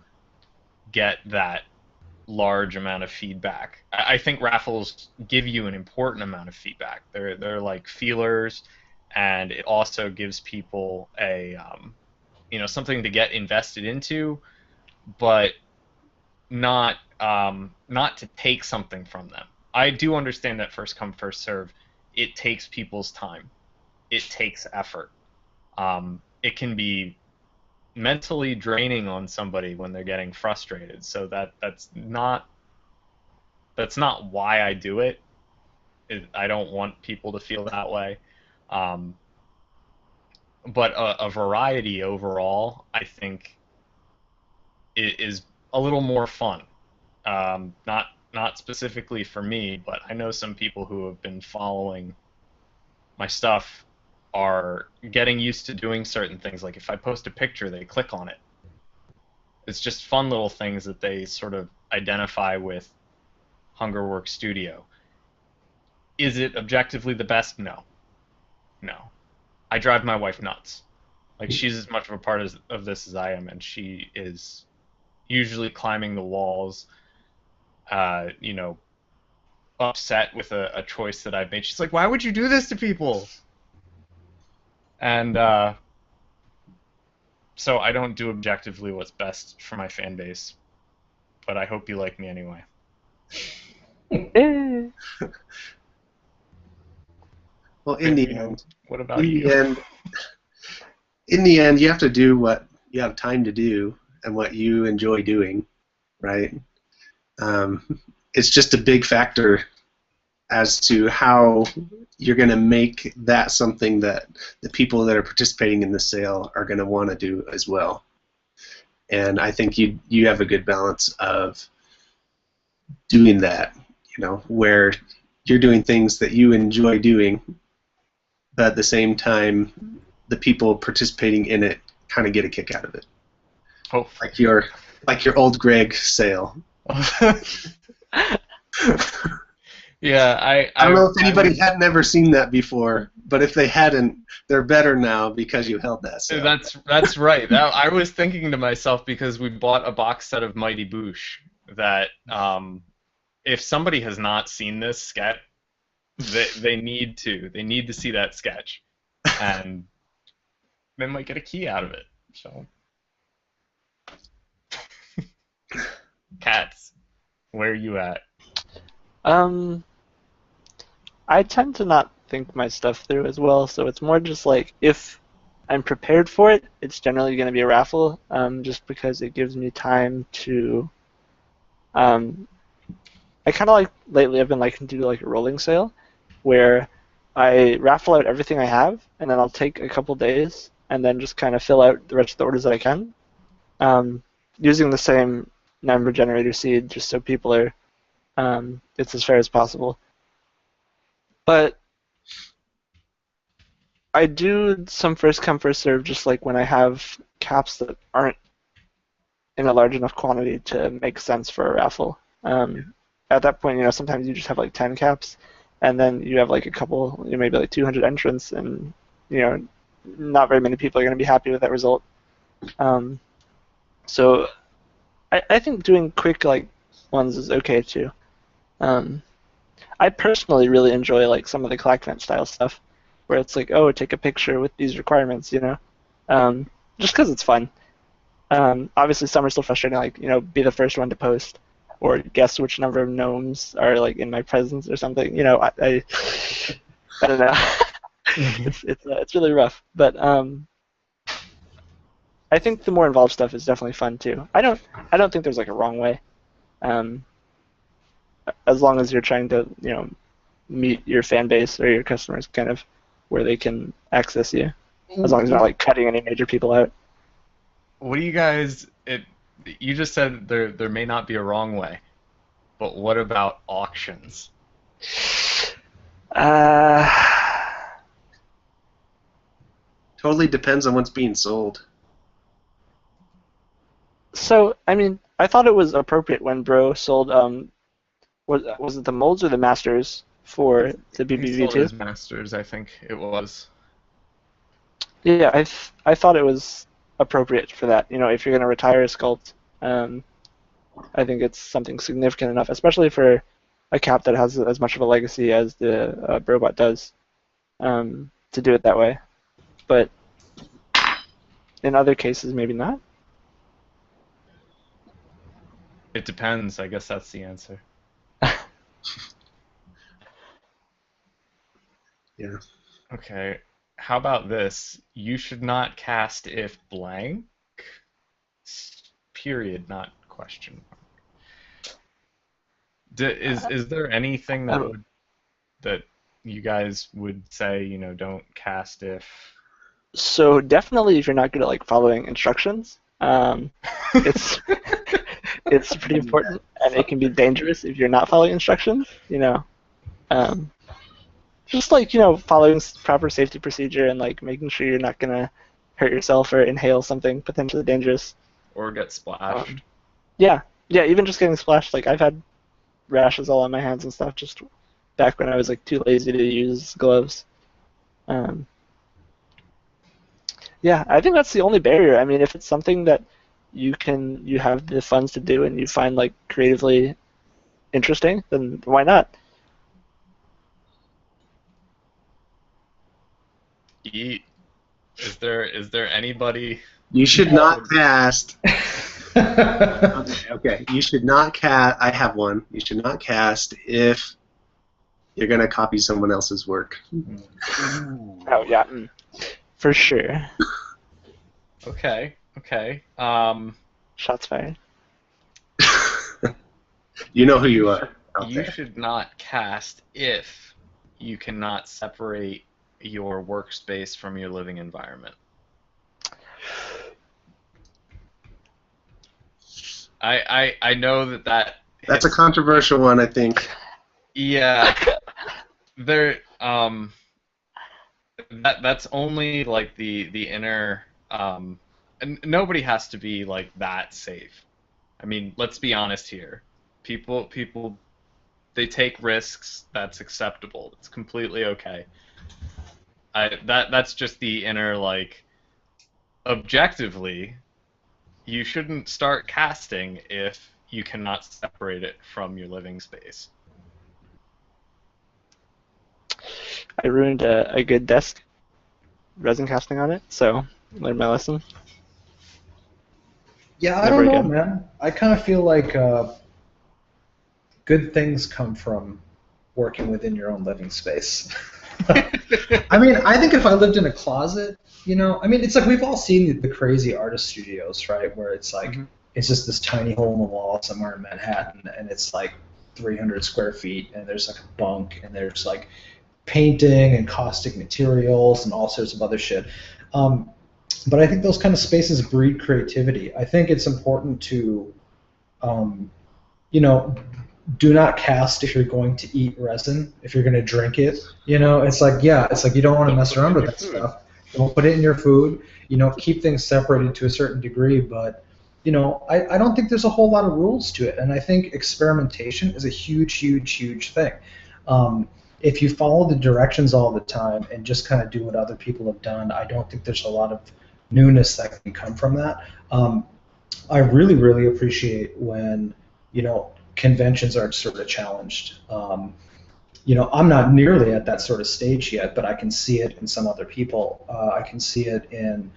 get that large amount of feedback. I think raffles give you an important amount of feedback. They're like feelers, and it also gives people a something to get invested into, but not to take something from them. I do understand that first come first serve. It takes people's time. It takes effort. It can be mentally draining on somebody when they're getting frustrated. So that's not why I do it. I don't want people to feel that way. Um, but a variety overall, I think, is a little more fun. Not specifically for me, but I know some people who have been following my stuff are getting used to doing certain things. Like if I post a picture, they click on it. It's just fun little things that they sort of identify with Hungerworks Studio. Is it objectively the best? No. No. I drive my wife nuts. Like she's as much of a part of this as I am, and she is usually climbing the walls, you know, upset with a choice that I've made. She's like, "Why would you do this to people?" And so I don't do objectively what's best for my fan base, but I hope you like me anyway.
Well, in the
know,
end,
what about you?
In the end, you have to do what you have time to do and what you enjoy doing, right? It's just a big factor as to how you're going to make that something that the people that are participating in the sale are going to want to do as well. And I think you have a good balance of doing that, you know, where you're doing things that you enjoy doing, but at the same time, the people participating in it kind of get a kick out of it.
Oh,
like your old Greg sale.
Yeah,
I don't know if anybody had never seen that before, but if they hadn't, they're better now because you held that sale.
That's right. I was thinking to myself because we bought a box set of Mighty Boosh that if somebody has not seen this sketch, they need to see that sketch, and they might get a key out of it. So, Cats, where are you at?
I tend to not think my stuff through as well, so it's more just like if I'm prepared for it, it's generally going to be a raffle, just because it gives me time to. I kind of like lately I've been liking to do like a rolling sale, where I raffle out everything I have, and then I'll take a couple days and then just kind of fill out the rest of the orders that I can, using the same number generator seed, just so people are. It's as fair as possible. But I do some first come first serve, just like when I have caps that aren't in a large enough quantity to make sense for a raffle. At that point, sometimes you just have like 10 caps, and then you have like a couple, maybe like 200 entrants, and not very many people are going to be happy with that result. So I think doing quick like ones is okay too. I personally really enjoy like some of the ClackVent style stuff, where it's like, oh, take a picture with these requirements, just because it's fun. Obviously, some are still frustrating, like be the first one to post. or guess which number of gnomes are like in my presence or something. You know, I don't know. It's really rough, but I think the more involved stuff is definitely fun too. I don't think there's like a wrong way, as long as you're trying to meet your fan base or your customers kind of where they can access you, as long as you're not like cutting any major people out.
What do you guys? You just said there may not be a wrong way, but what about auctions?
Totally depends on what's being sold.
So I mean, I thought it was appropriate when Bro sold was it the molds or the masters for the
He sold
BBV2?
his masters, I think it was.
Yeah, I thought it was appropriate for that. You know, if you're going to retire a sculpt, I think it's something significant enough, especially for a cap that has as much of a legacy as the Brobot does, to do it that way. But in other cases, maybe not.
It depends. I guess that's the answer.
Yeah.
Okay. How about this? You should not cast if blank. Period, not question mark. Is there anything that you guys would say, don't cast if?
So definitely, if you're not good at like following instructions, it's it's pretty important, and it can be dangerous if you're not following instructions. Just like following proper safety procedure and like making sure you're not gonna hurt yourself or inhale something potentially dangerous.
Or get splashed.
Yeah, even just getting splashed. Like I've had rashes all on my hands and stuff just back when I was like too lazy to use gloves. Yeah, I think that's the only barrier. I mean, if it's something that you have the funds to do and you find like creatively interesting, then why not?
Is there anybody?
You should not cast. Okay. You should not cast. I have one. You should not cast if you're gonna copy someone else's work.
Oh yeah, for sure.
Okay.
Shots fired.
You know who you are.
You should not cast if you cannot separate your workspace from your living environment. I know that
That's a controversial one, I think.
Yeah. That's only like the inner and nobody has to be like that safe. I mean, let's be honest here. People they take risks, that's acceptable. It's completely okay. That's just the inner like objectively you shouldn't start casting if you cannot separate it from your living space.
I ruined a good desk resin casting on it, so learned my lesson.
Yeah, I don't know, man. I kind of feel like good things come from working within your own living space. I mean, I think if I lived in a closet, I mean, it's like we've all seen the crazy artist studios, right, where it's like it's just this tiny hole in the wall somewhere in Manhattan, and it's like 300 square feet, and there's like a bunk, and there's like painting and caustic materials and all sorts of other shit. But I think those kind of spaces breed creativity. I think it's important to, do not cast if you're going to eat resin, if you're going to drink it. It's like you don't want to mess around with that stuff. Don't put it in your food. Keep things separated to a certain degree, but I don't think there's a whole lot of rules to it, and I think experimentation is a huge, huge, huge thing. If you follow the directions all the time and just kind of do what other people have done, I don't think there's a lot of newness that can come from that. I really, really appreciate when conventions are sort of challenged. I'm not nearly at that sort of stage yet, but I can see it in some other people. I can see it in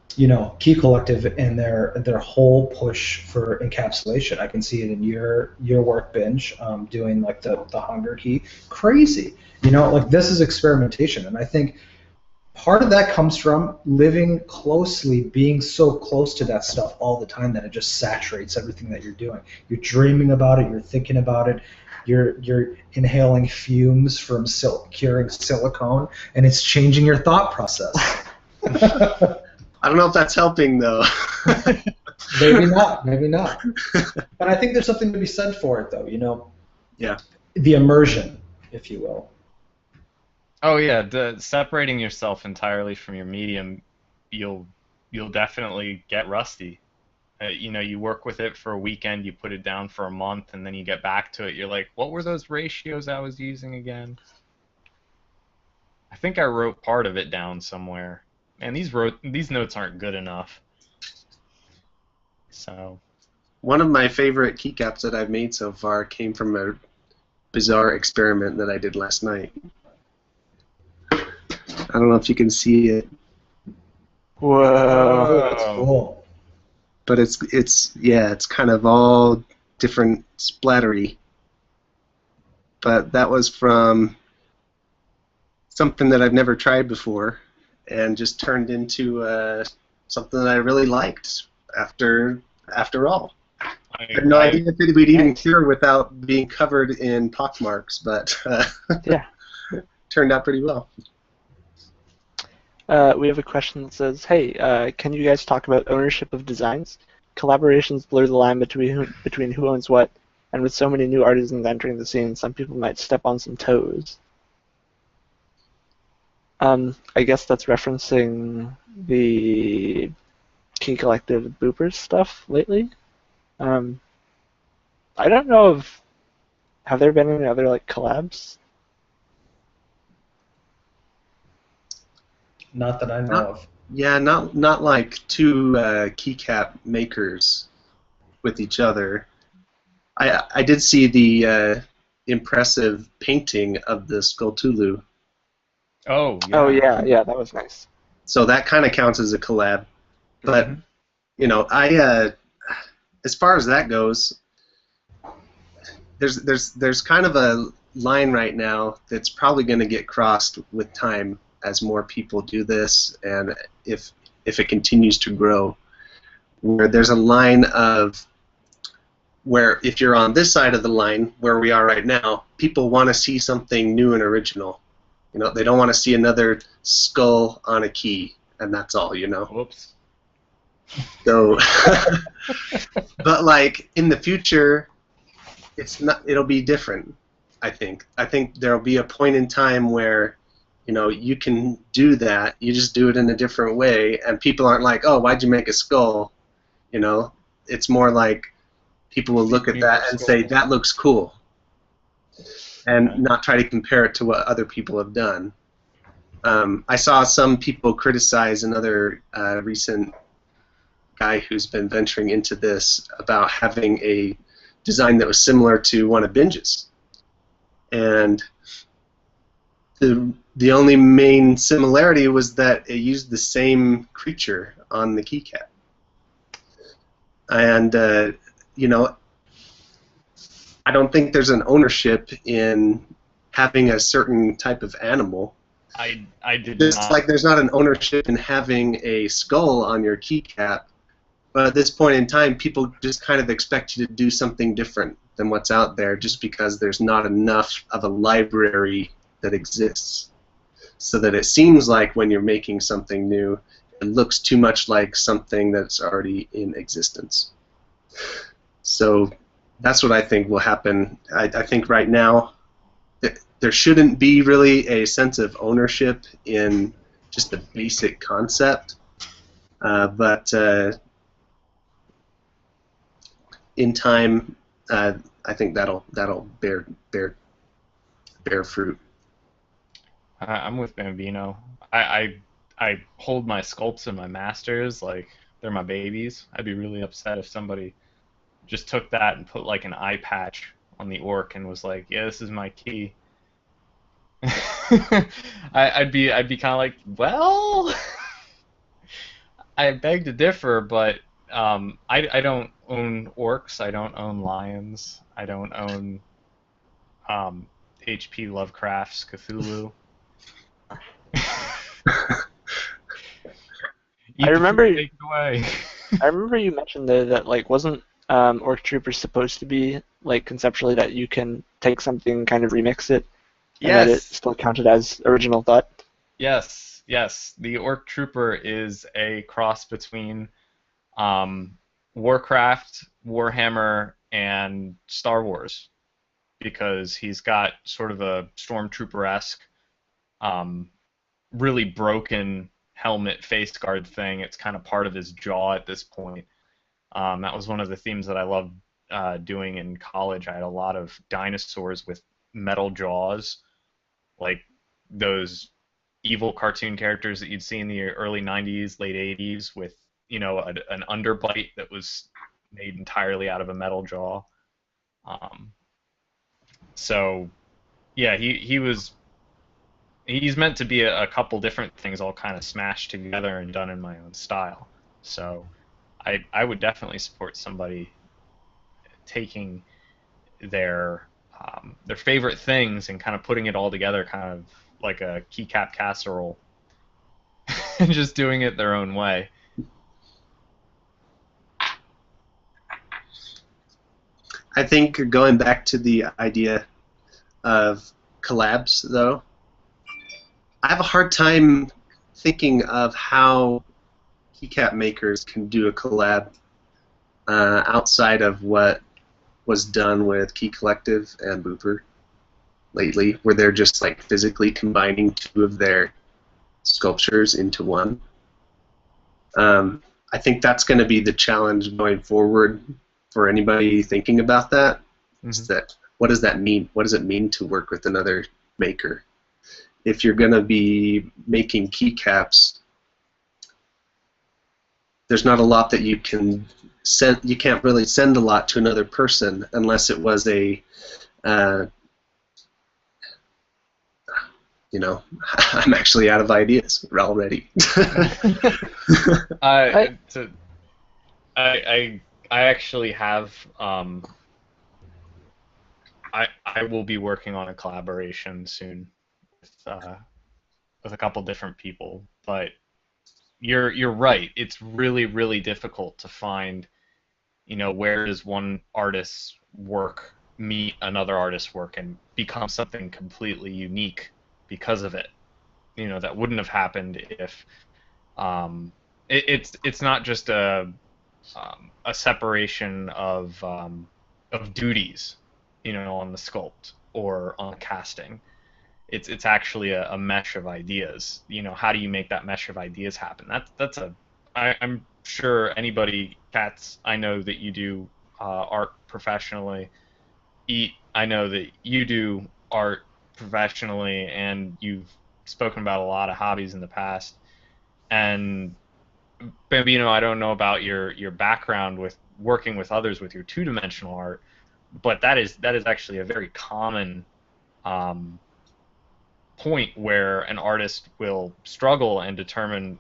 Key Collective and their whole push for encapsulation. I can see it in your work, Binge, doing like the hunger key. Crazy. Like this is experimentation, and I think part of that comes from living closely, being so close to that stuff all the time that it just saturates everything that you're doing. You're dreaming about it, you're thinking about it, you're inhaling fumes from curing silicone, and it's changing your thought process.
I don't know if that's helping though.
Maybe not. But I think there's something to be said for it, though.
Yeah.
The immersion, if you will.
Oh yeah, separating yourself entirely from your medium, you'll definitely get rusty. You work with it for a weekend, you put it down for a month, and then you get back to it. You're like, what were those ratios I was using again? I think I wrote part of it down somewhere. And these notes aren't good enough. So.
One of my favorite keycaps that I've made so far came from a bizarre experiment that I did last night. I don't know if you can see it.
Whoa.
That's cool.
But it's kind of all different splattery. But that was from something that I've never tried before, and just turned into something that I really liked after all. I had no idea if we'd even cure without being covered in pockmarks, but
Yeah.
turned out pretty well.
We have a question that says, hey, can you guys talk about ownership of designs? Collaborations blur the line between who owns what, and with so many new artisans entering the scene, some people might step on some toes. I guess that's referencing the Key Collective Boopers stuff lately. I don't know if have there been any other like collabs?
Not that I know of.
Yeah, not like two keycap makers with each other. I did see the impressive painting of the Skulltulu.
Oh yeah.
Oh yeah, that was nice.
So that kind of counts as a collab. But I as far as that goes, there's kind of a line right now that's probably going to get crossed with time as more people do this, and if it continues to grow, where there's a line of where if you're on this side of the line where we are right now, people want to see something new and original. They don't want to see another skull on a key, and that's all.
Whoops.
So, but like in the future, it'll be different. I think there'll be a point in time where you can do that. You just do it in a different way, and people aren't like, "Oh, why'd you make a skull?" It's more like people will look at that and say, "That looks cool," and not try to compare it to what other people have done. I saw some people criticize another recent guy who's been venturing into this about having a design that was similar to one of Binge's, and the only main similarity was that it used the same creature on the keycap. And I don't think there's an ownership in having a certain type of animal.
I did
Just
not.
like there's not an ownership in having a skull on your keycap, but at this point in time, people just kind of expect you to do something different than what's out there just because there's not enough of a library that exists. So that it seems like when you're making something new, it looks too much like something that's already in existence. So that's what I think will happen. I think right now there shouldn't be really a sense of ownership in just the basic concept, but in time, I think that'll bear fruit.
I'm with Bambino. I hold my sculpts and my masters like they're my babies. I'd be really upset if somebody just took that and put like an eye patch on the orc and was like, "Yeah, this is my key." I'd be kind of like, well, I beg to differ, but I don't own orcs. I don't own lions. I don't own um, H.P. Lovecraft's Cthulhu.
I
You can
remember
take it away.
I remember you mentioned though that like wasn't Orc Trooper supposed to be like conceptually that you can take something, kind of remix it, and that it
Yes,
still counted as original thought?
yes, yes. The Orc Trooper is a cross between um, Warcraft, Warhammer, and Star Wars because he's got sort of a stormtrooper-esque, um, really broken helmet face guard thing. It's kind of part of his jaw at this point. That was one of the themes that I loved doing in college. I had a lot of dinosaurs with metal jaws, like those evil cartoon characters that you'd see in the early 90s, late 80s with, an underbite that was made entirely out of a metal jaw. Um, so yeah, he's meant to be a couple different things all kind of smashed together and done in my own style. So I would definitely support somebody taking their favorite things and kind of putting it all together, kind of like a keycap casserole, and just doing it their own way.
I think going back to the idea of collabs, though, I have a hard time thinking of how keycap makers can do a collab outside of what was done with Key Collective and Booper lately, where they're just like physically combining two of their sculptures into one. I think that's going to be the challenge going forward for anybody thinking about that. Is that what does that mean? What does it mean to work with another maker? If you're going to be making keycaps, there's not a lot that you can send. You can't really send a lot to another person unless it was a, I'm actually out of ideas already.
I actually have I will be working on a collaboration soon with a couple different people, but you're right. It's really really difficult to find, where does one artist's work meet another artist's work and become something completely unique because of it. That wouldn't have happened if it's not just a separation of duties, on the sculpt or on casting. It's actually a mesh of ideas. How do you make that mesh of ideas happen? I'm sure anybody, Katz, I know that you do art professionally. Eat, I know that you do art professionally, and you've spoken about a lot of hobbies in the past. And Bambino, I don't know about your background with working with others with your two-dimensional art, but that is actually a very common point where an artist will struggle and determine,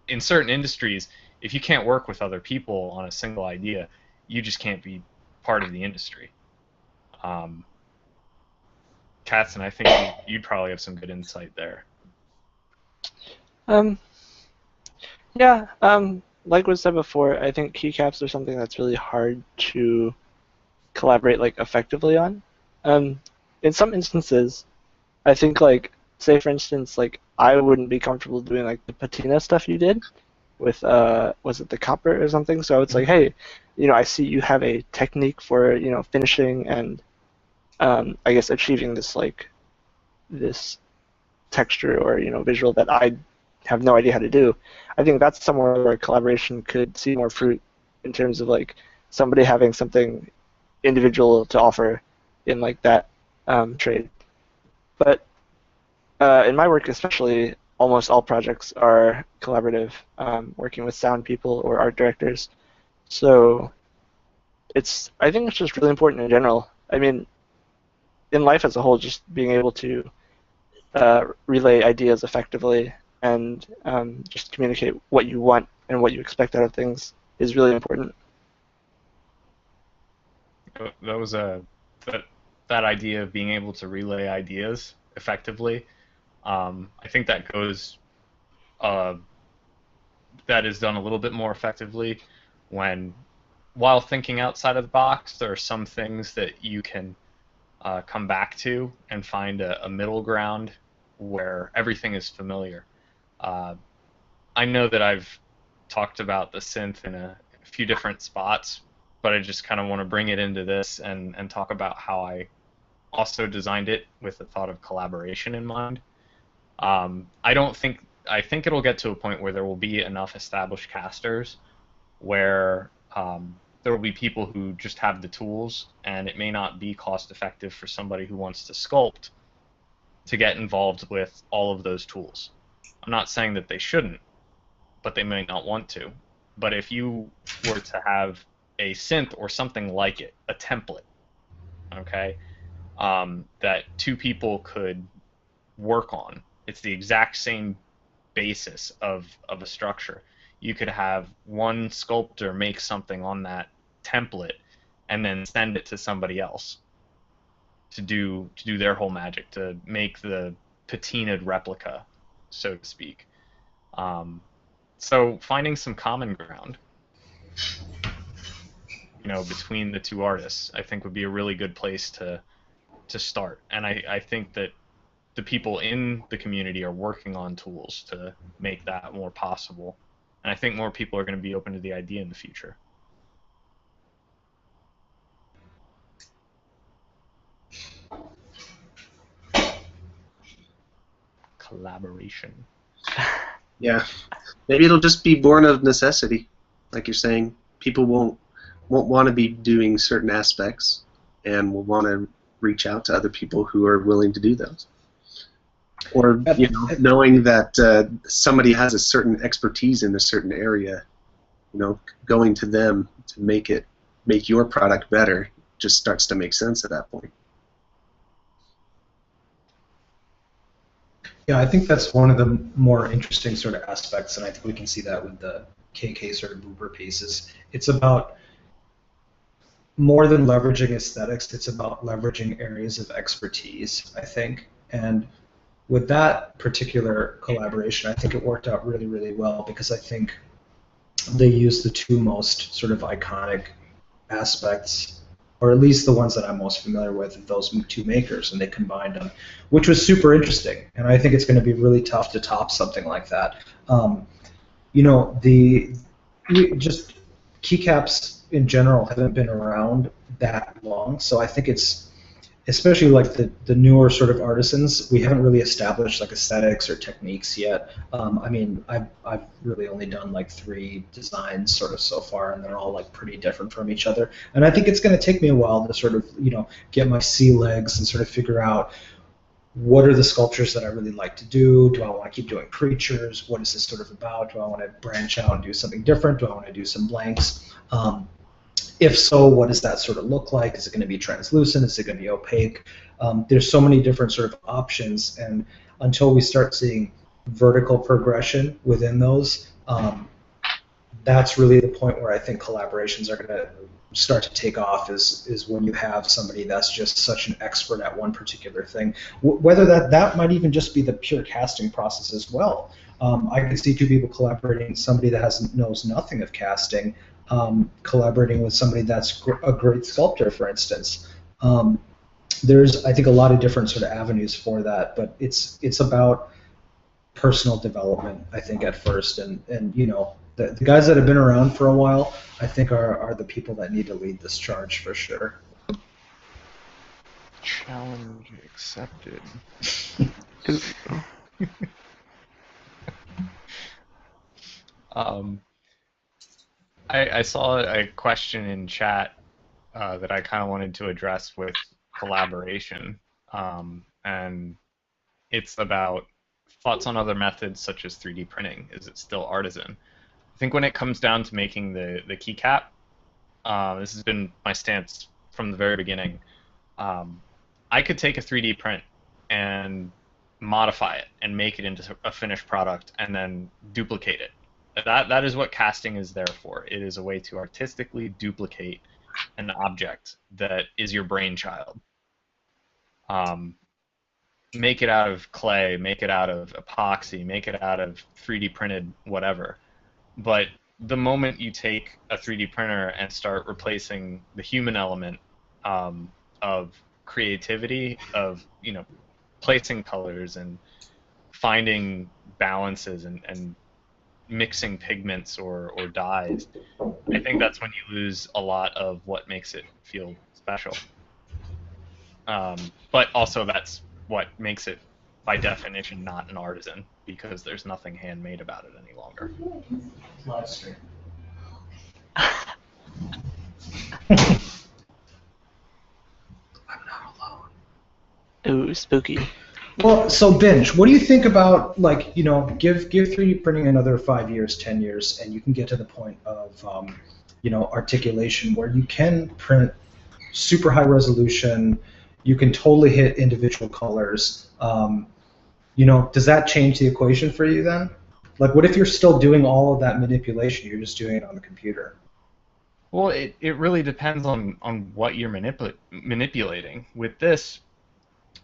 in certain industries, if you can't work with other people on a single idea, you just can't be part of the industry. Katzen, I think you'd probably have some good insight there.
Yeah, like was said before, I think keycaps are something that's really hard to collaborate like effectively on. In some instances, I think like say for instance like I wouldn't be comfortable doing like the patina stuff you did with was it the copper or something? So it's like, hey, I see you have a technique for finishing and I guess achieving this texture or visual that I have no idea how to do. I think that's somewhere where collaboration could see more fruit in terms of like somebody having something individual to offer in like that trade. But in my work especially, almost all projects are collaborative, working with sound people or art directors. So I think it's just really important in general. I mean, in life as a whole, just being able to relay ideas effectively and just communicate what you want and what you expect out of things is really important.
That was that that idea of being able to relay ideas effectively. I think that goes uh, that is done a little bit more effectively when, while thinking outside of the box, there are some things that you can come back to and find a middle ground where everything is familiar. Uh, I know that I've talked about the synth in a few different spots, but I just kind of want to bring it into this and talk about how I also designed it with the thought of collaboration in mind. I don't think I think it'll get to a point where there will be enough established casters where there will be people who just have the tools, and it may not be cost effective for somebody who wants to sculpt to get involved with all of those tools. I'm not saying that they shouldn't, but they might not want to. But if you were to have a synth or something like it, a template, okay, that two people could work on, it's the exact same basis of a structure. You could have one sculptor make something on that template and then send it to somebody else to do their whole magic, to make the patinaed replica, so to speak. So finding some common ground, between the two artists, I think would be a really good place to start. And I think that the people in the community are working on tools to make that more possible. And I think more people are going to be open to the idea in the future. Collaboration.
Yeah, maybe it'll just be born of necessity, like you're saying. People won't want to be doing certain aspects, and will want to reach out to other people who are willing to do those. Or knowing that somebody has a certain expertise in a certain area, going to them to make your product better just starts to make sense at that point.
Yeah, I think that's one of the more interesting sort of aspects, and I think we can see that with the KK sort of booper pieces. It's about more than leveraging aesthetics, it's about leveraging areas of expertise, I think. And with that particular collaboration, I think it worked out really, really well because I think they used the two most sort of iconic aspects, or at least the ones that I'm most familiar with, of those two makers, and they combined them, which was super interesting. And I think it's going to be really tough to top something like that. Just keycaps in general haven't been around that long, so I think it's, especially like the newer sort of artisans, we haven't really established like aesthetics or techniques yet. I mean, I've really only done like 3 designs sort of so far, and they're all like pretty different from each other. And I think it's going to take me a while to sort of get my sea legs and sort of figure out what are the sculptures that I really like to do. Do I want to keep doing creatures? What is this sort of about? Do I want to branch out and do something different? Do I want to do some blanks? If so, what does that sort of look like? Is it going to be translucent? Is it going to be opaque? There's so many different sort of options, and until we start seeing vertical progression within those, that's really the point where I think collaborations are going to start to take off, is when you have somebody that's just such an expert at one particular thing. Whether that might even just be the pure casting process as well. I could see 2 people collaborating, somebody that knows nothing of casting, collaborating with somebody that's a great sculptor, for instance. There's, I think, a lot of different sort of avenues for that, but it's about personal development, I think, at first, and the guys that have been around for a while, I think, are the people that need to lead this charge for sure.
Challenge accepted. I saw a question in chat that I kind of wanted to address with collaboration, and it's about thoughts on other methods such as 3D printing. Is it still artisan? I think when it comes down to making the keycap, this has been my stance from the very beginning. I could take a 3D print and modify it and make it into a finished product and then duplicate it. That is what casting is there for. It is a way to artistically duplicate an object that is your brainchild. Um, Make it out of clay, make it out of epoxy, make it out of 3D printed whatever. But the moment you take a 3D printer and start replacing the human element of creativity, of placing colors and finding balances and mixing pigments or dyes, I think that's when you lose a lot of what makes it feel special. But also that's what makes it, by definition, not an artisan, because there's nothing handmade about it any longer.
Livestream.
I'm not alone.
Ooh, spooky.
Well, so Binge, what do you think about, like, give 3D printing another 5 years, 10 years, and you can get to the point of articulation where you can print super high resolution, you can totally hit individual colors. Does that change the equation for you then? Like, what if you're still doing all of that manipulation, you're just doing it on the computer?
Well, it really depends on what you're manipulating. With this,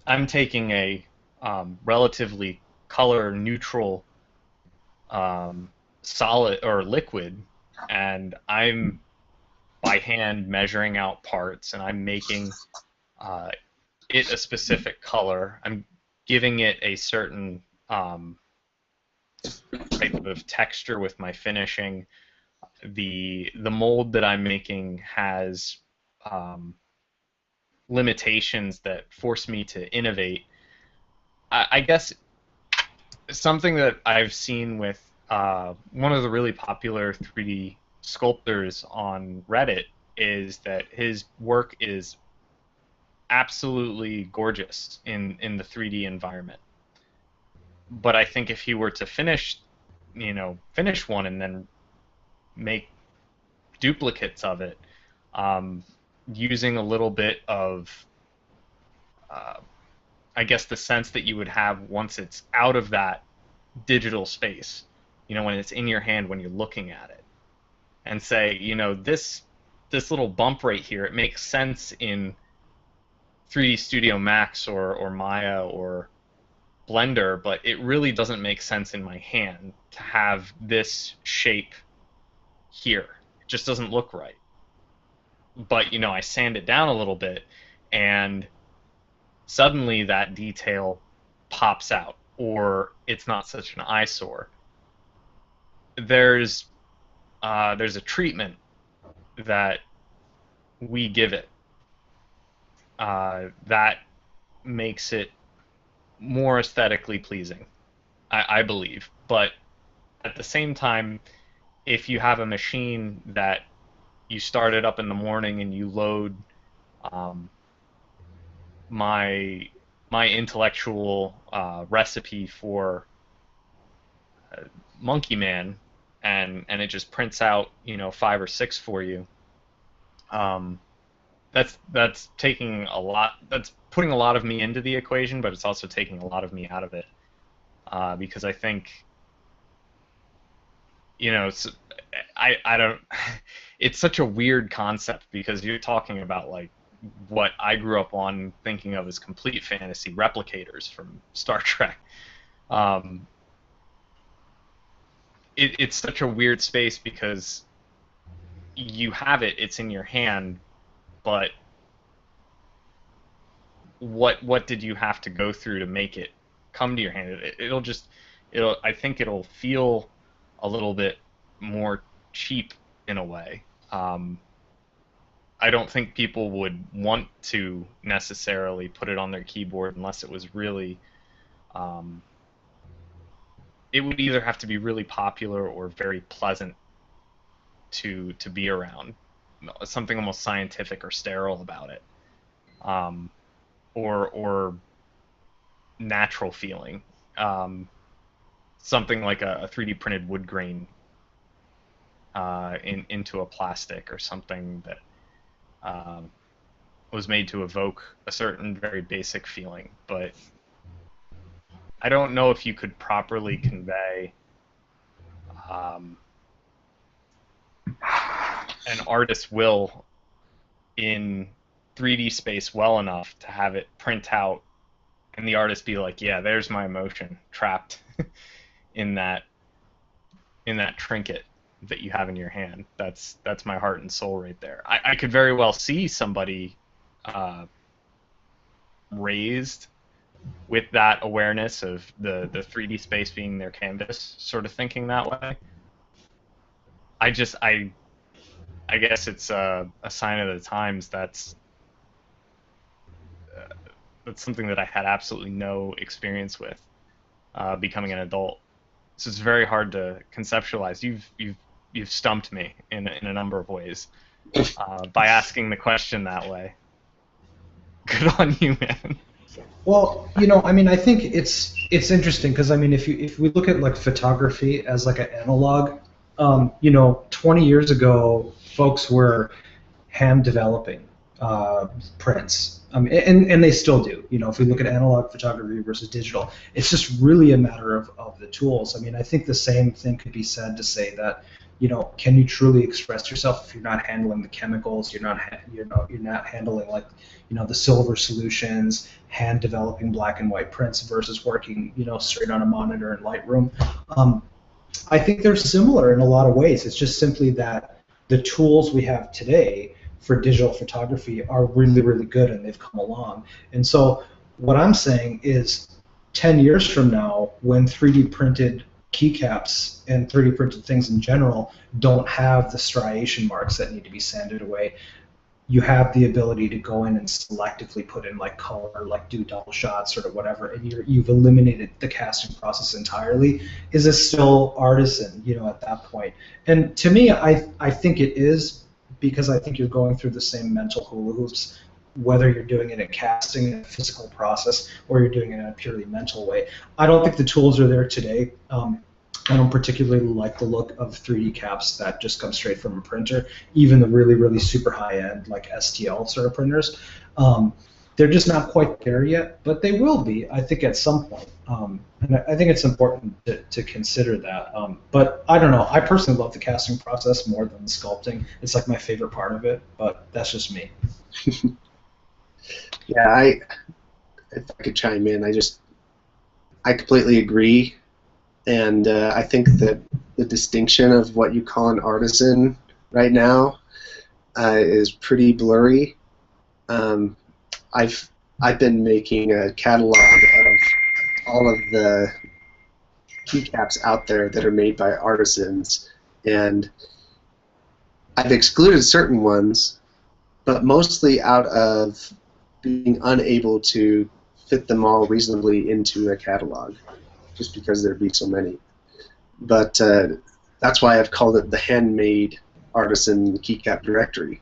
I'm taking a relatively color neutral solid or liquid, and I'm by hand measuring out parts, and I'm making it a specific color. I'm giving it a certain type of texture with my finishing. The mold that I'm making has limitations that force me to innovate. I guess something that I've seen with one of the really popular 3D sculptors on Reddit is that his work is absolutely gorgeous in the 3D environment. But I think if he were to finish one and then make duplicates of it, using a little bit of I guess the sense that you would have once it's out of that digital space, when it's in your hand, when you're looking at it, and say, this little bump right here, it makes sense in 3D Studio Max or Maya or Blender, but it really doesn't make sense in my hand to have this shape here. It just doesn't look right. But, I sand it down a little bit, and suddenly that detail pops out, or it's not such an eyesore. There's a treatment that we give it that makes it more aesthetically pleasing, I believe. But at the same time, if you have a machine that you start it up in the morning and you load my intellectual recipe for Monkey Man, and it just prints out 5 or 6 for you. That's taking a lot. That's putting a lot of me into the equation, but it's also taking a lot of me out of it, because I think I don't. It's such a weird concept because you're talking about like what I grew up on thinking of as complete fantasy replicators from Star Trek. It's such a weird space because you have it, it's in your hand, but what did you have to go through to make it come to your hand? I think it'll feel a little bit more cheap in a way. I don't think people would want to necessarily put it on their keyboard unless it was really. It would either have to be really popular or very pleasant to be around, something almost scientific or sterile about it, or natural feeling, something like a 3D printed wood grain into a plastic, or something that was made to evoke a certain very basic feeling. But I don't know if you could properly convey um, an artist's will in 3D space well enough to have it print out and the artist be like, yeah, there's my emotion trapped in that trinket that you have in your hand. That's my heart and soul right there. I could very well see somebody raised with that awareness of the 3D space being their canvas, sort of thinking that way. I guess it's a sign of the times. That's something that I had absolutely no experience with becoming an adult. So it's very hard to conceptualize. You've stumped me in a number of ways by asking the question that way. Good on you, man.
Well, you know, I mean, I think it's interesting because I mean, if we look at like photography as like an analog, you know, 20 years ago, folks were hand developing prints, and they still do. You know, if we look at analog photography versus digital, it's just really a matter of the tools. I mean, I think the same thing could be said to say that, you know, can you truly express yourself if you're not handling the chemicals, you're not handling like, you know, the silver solutions, hand developing black and white prints versus working, you know, straight on a monitor in Lightroom. I think they're similar in a lot of ways. It's just simply that the tools we have today for digital photography are really, really good, and they've come along. And so what I'm saying is 10 years from now, when 3D printed keycaps and 3D printed things in general don't have the striation marks that need to be sanded away, you have the ability to go in and selectively put in like color, like do double shots or whatever, and you've eliminated the casting process entirely. Is this still artisan, you know, at that point? And to me, I think it is, because I think you're going through the same mental hula hoops, whether you're doing it in casting in a physical process or you're doing it in a purely mental way. I don't think the tools are there today. I don't particularly like the look of 3D caps that just come straight from a printer, even the really, really super high-end like STL sort of printers. They're just not quite there yet, but they will be, I think, at some point. And I think it's important to consider that. But I don't know. I personally love the casting process more than the sculpting. It's like my favorite part of it, but that's just me.
Yeah, if I could chime in, I completely agree. And I think that the distinction of what you call an artisan right now is pretty blurry. I've been making a catalog of all of the keycaps out there that are made by artisans, and I've excluded certain ones, but mostly out of being unable to fit them all reasonably into a catalog, just because there'd be so many. But that's why I've called it the handmade artisan keycap directory.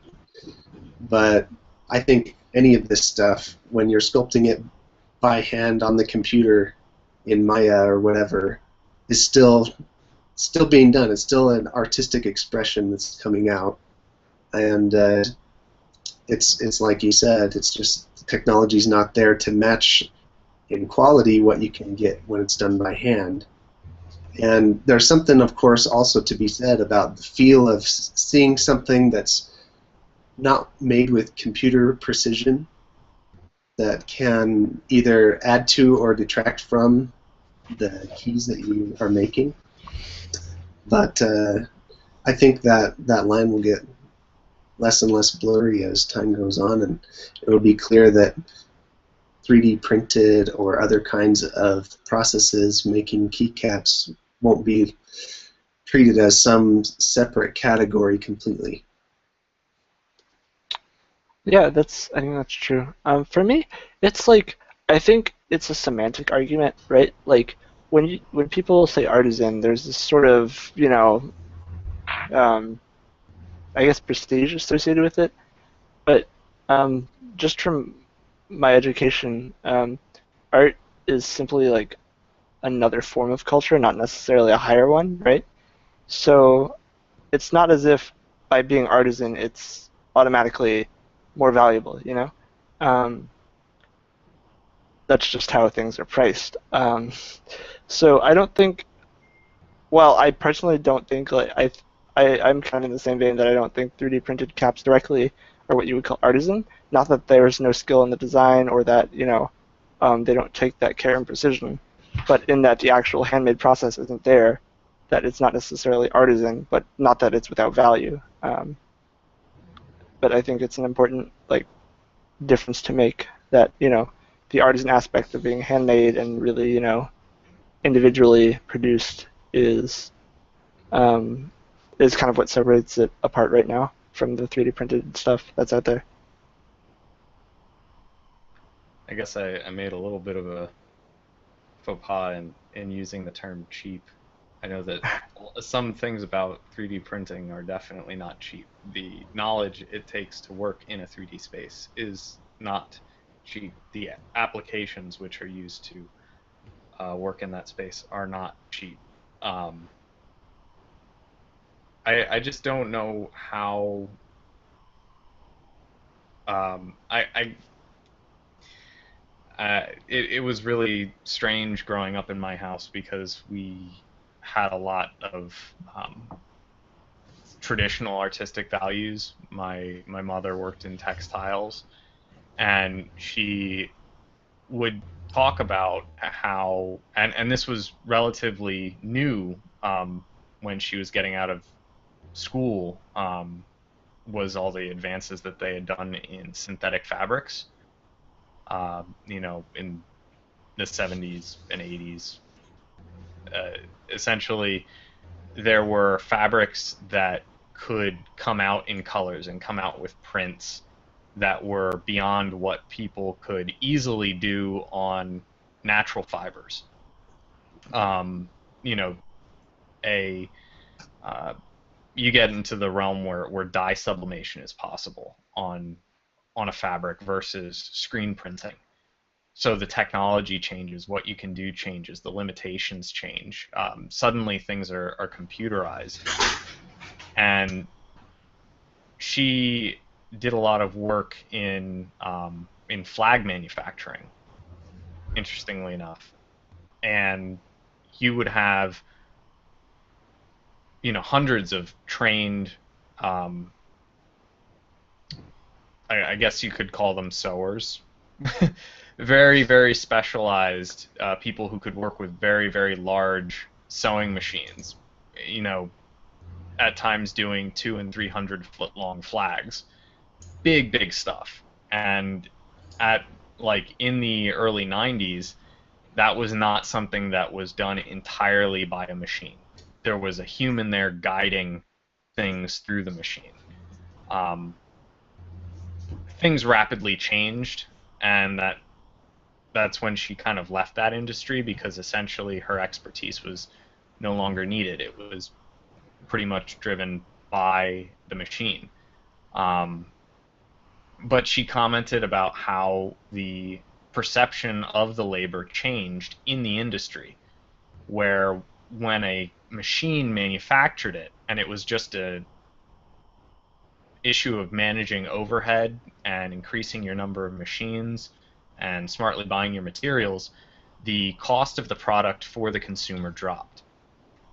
But I think any of this stuff, when you're sculpting it by hand on the computer in Maya or whatever, is still being done. It's still an artistic expression that's coming out, and it's like you said, it's just technology's not there to match in quality what you can get when it's done by hand. And there's something, of course, also to be said about the feel of seeing something that's not made with computer precision, that can either add to or detract from the keys that you are making. But I think that line will get less and less blurry as time goes on, and it will be clear that 3D printed or other kinds of processes making keycaps won't be treated as some separate category completely.
Yeah, I think that's true. For me, it's like, I think it's a semantic argument, right? Like when people say artisan, there's this sort of, you know, I guess prestige associated with it. But just from my education, art is simply like another form of culture, not necessarily a higher one, right? So it's not as if by being artisan, it's automatically more valuable, you know? that's just how things are priced. So I don't think. Well, I personally don't think I'm kind of in the same vein that I don't think 3D printed caps directly are what you would call artisan. Not that there's no skill in the design or that they don't take that care and precision, but in that the actual handmade process isn't there, that it's not necessarily artisan, but not that it's without value. But I think it's an important difference to make that the artisan aspect of being handmade and really individually produced um, is kind of what separates it apart right now from the 3D printed stuff that's out there.
I guess I made a little bit of a faux pas in using the term cheap. I know that some things about 3D printing are definitely not cheap. The knowledge it takes to work in a 3D space is not cheap. The applications which are used to work in that space are not cheap. Um, I just don't know how. I it was really strange growing up in my house because we had a lot of traditional artistic values. My mother worked in textiles, and she would talk about how and this was relatively new when she was getting out of school, was all the advances that they had done in synthetic fabrics, in the 70s and 80s. Uh, Essentially, there were fabrics that could come out in colors and come out with prints that were beyond what people could easily do on natural fibers. Um, you know, a You get into the realm where dye sublimation is possible on a fabric versus screen printing. So the technology changes, what you can do changes, the limitations change. Suddenly things are computerized. And she did a lot of work in flag manufacturing, interestingly enough. And you would have, hundreds of trained, um, I guess you could call them sewers, very, very specialized people who could work with very, very large sewing machines. You know, at times doing 200 and 300 foot long flags, big, big stuff. And at in the early 90s, that was not something that was done entirely by a machine. There was a human there guiding things through the machine. Um, Things rapidly changed, and that's when she kind of left that industry because essentially her expertise was no longer needed. It was pretty much driven by the machine. Um, but she commented about how the perception of the labor changed in the industry, where when a machine manufactured it and it was just a issue of managing overhead and increasing your number of machines and smartly buying your materials, the cost of the product for the consumer dropped.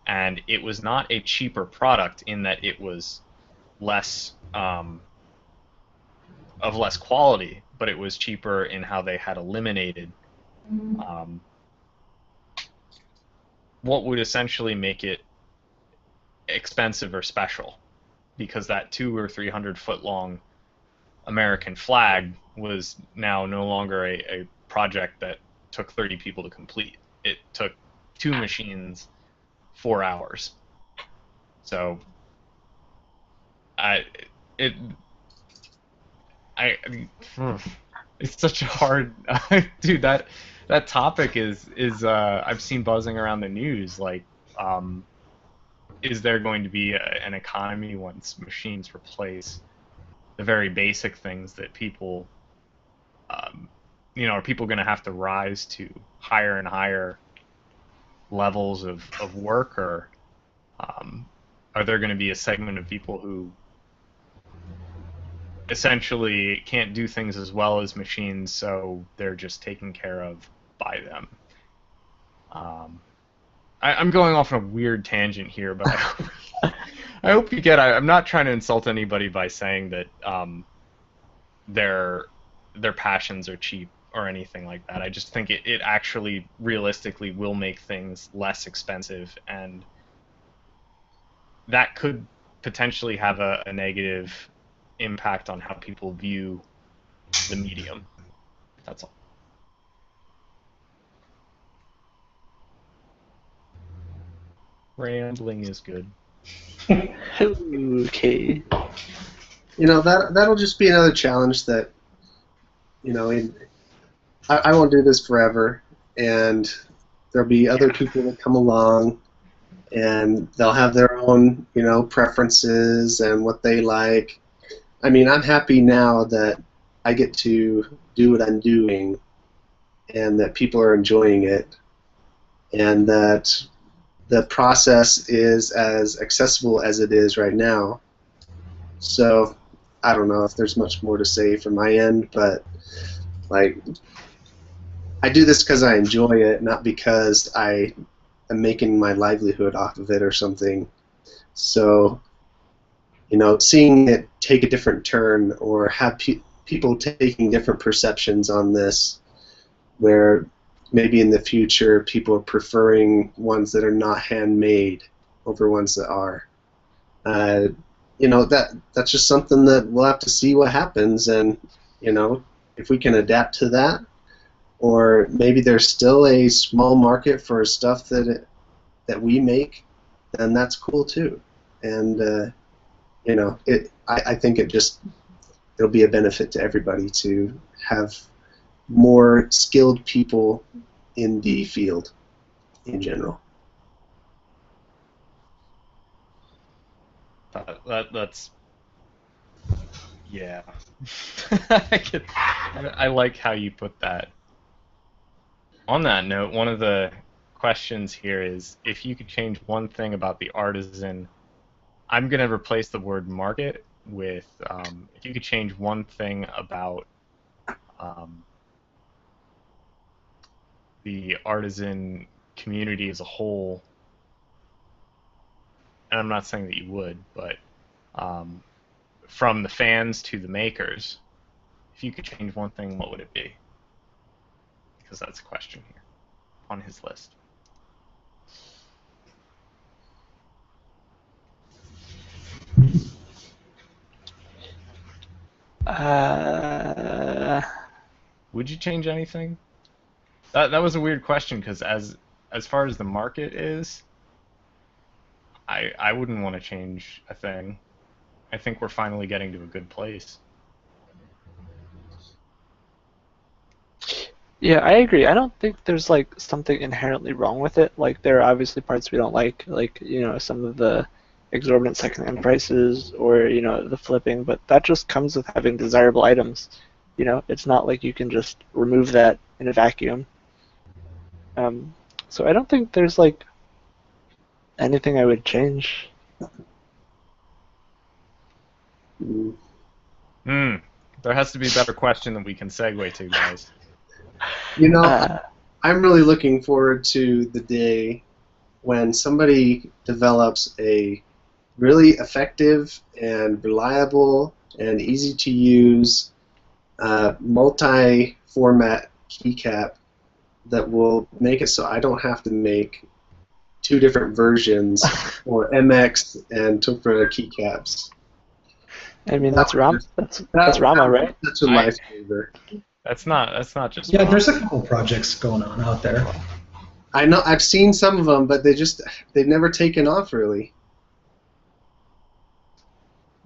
And it was not a cheaper product in that it was less of less quality, but it was cheaper in how they had eliminated um, what would essentially make it expensive or special, because that 200 or 300 foot long American flag was now no longer a project that took 30 people to complete. It took two machines, 4 hours. So I it I it's such a hard dude. That topic is I've seen buzzing around the news. Um, is there going to be an economy once machines replace the very basic things that people, um, are people going to have to rise to higher and higher levels of work, or um, are there going to be a segment of people who essentially can't do things as well as machines, so they're just taken care of by them. I'm going off on a weird tangent here, but I hope you get. I'm not trying to insult anybody by saying that their passions are cheap or anything like that. I just think it actually realistically will make things less expensive, and that could potentially have a negative impact on how people view the medium. That's all. Rambling is good.
Okay.
You know, that'll just be another challenge that, you know, I won't do this forever, and there'll be other people that come along, and they'll have their own, you know, preferences and what they like. I mean, I'm happy now that I get to do what I'm doing, and that people are enjoying it, and that the process is as accessible as it is right now. So I don't know if there's much more to say from my end, but like, I do this because I enjoy it, not because I am making my livelihood off of it or something. So, you know, seeing it take a different turn, or have people taking different perceptions on this, where maybe in the future people are preferring ones that are not handmade over ones that are. You know, that's just something that we'll have to see what happens, and, you know, if we can adapt to that, or maybe there's still a small market for stuff that we make, then that's cool too. And you know, I think it'll be a benefit to everybody to have more skilled people in the field in general.
That's yeah. I like how you put that. On that note, one of the questions here is, if you could change one thing about the Artisan, I'm going to replace the word market with, if you could change one thing about the Artisan community as a whole, and I'm not saying that you would, but from the fans to the makers, if you could change one thing, what would it be? Because that's a question here on his list. Would you change anything? That was a weird question, because as far as the market is, I wouldn't want to change a thing. I think we're finally getting to a good place.
Yeah, I agree. I don't think there's like something inherently wrong with it. Like, there are obviously parts we don't like, you know, some of the exorbitant secondhand prices, or, you know, the flipping, but that just comes with having desirable items. You know, it's not like you can just remove that in a vacuum. So I don't think there's like anything I would change.
There has to be a better question that we can segue to, guys.
You know, I'm really looking forward to the day when somebody develops a really effective and reliable and easy to use multi-format keycap that will make it so I don't have to make two different versions for MX and Tupra keycaps.
I mean, that's Rama, right?
That's a lifesaver.
That's not just
Yeah,
Rama.
there's a couple projects going on out there.
I know, I've seen some of them, but they've never taken off really.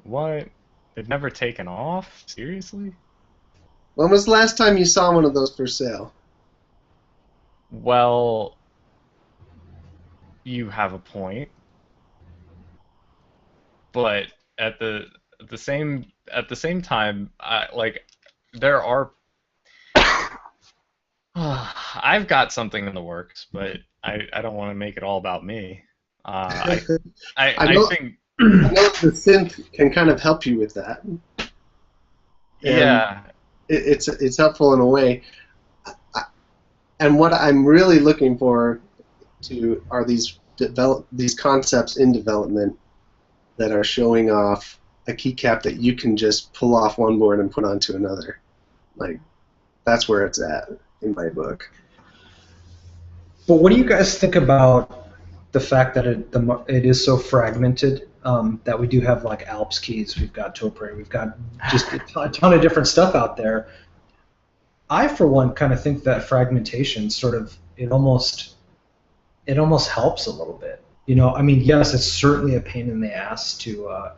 What? They've never taken off? Seriously?
When was the last time you saw one of those for sale?
Well, you have a point, but at the same time, there are. I've got something in the works, but I don't want to make it all about me. I
I know,
think
I know the synth can kind of help you with that. and
Yeah.
it's helpful in a way. And what I'm really looking for are these concepts in development that are showing off a keycap that you can just pull off one board and put onto another. Like, that's where it's at in my book.
But what do you guys think about the fact that it is so fragmented, that we do have like Alps keys, we've got Topre, we've got just a ton of different stuff out there. I, for one, kind of think that fragmentation sort of it almost helps a little bit. You know, I mean, yes, it's certainly a pain in the ass to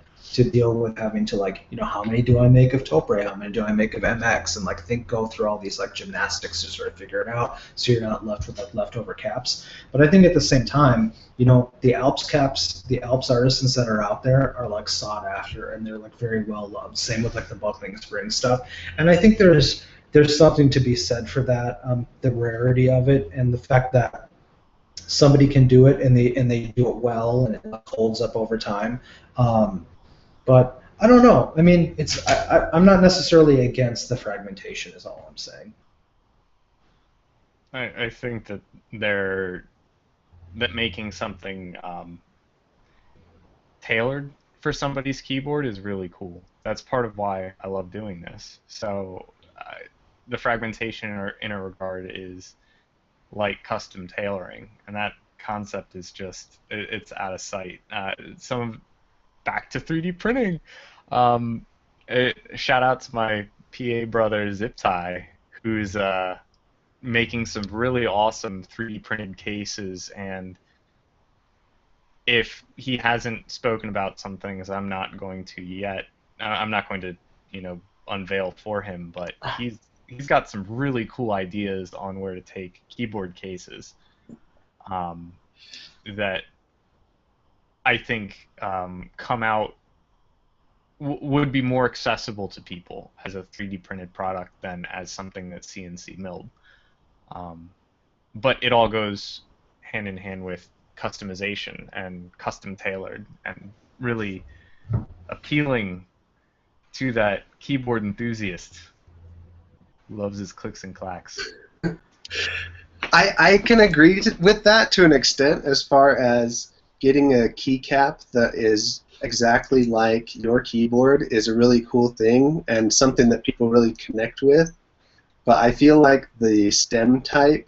deal with having to, like, you know, how many do I make of Topre, how many do I make of MX, and like go through all these like gymnastics to sort of figure it out, so you're not left with like leftover caps. But I think at the same time, you know, the Alps caps, the Alps artisans that are out there are like sought after, and they're like very well loved. Same with like the buckling spring stuff, and I think there's something to be said for that, the rarity of it, and the fact that somebody can do it and they do it well and it holds up over time. But I don't know. I mean, I'm not necessarily against the fragmentation, is all I'm saying.
I think that making something tailored for somebody's keyboard is really cool. That's part of why I love doing this. So the fragmentation in a regard is like custom tailoring, and that concept is just it's out of sight. Back to 3D printing. Shout out to my PA brother Zip Tie, who's making some really awesome 3D printed cases, and if he hasn't spoken about some things, I'm not going to yet. I'm not going to, you know, unveil for him, but he's got some really cool ideas on where to take keyboard cases that I think come out would be more accessible to people as a 3D printed product than as something that's CNC milled. But it all goes hand in hand with customization and custom tailored and really appealing to that keyboard enthusiast who loves his clicks and clacks.
I can agree with that to an extent, as far as getting a keycap that is exactly like your keyboard is a really cool thing and something that people really connect with. But I feel like the stem type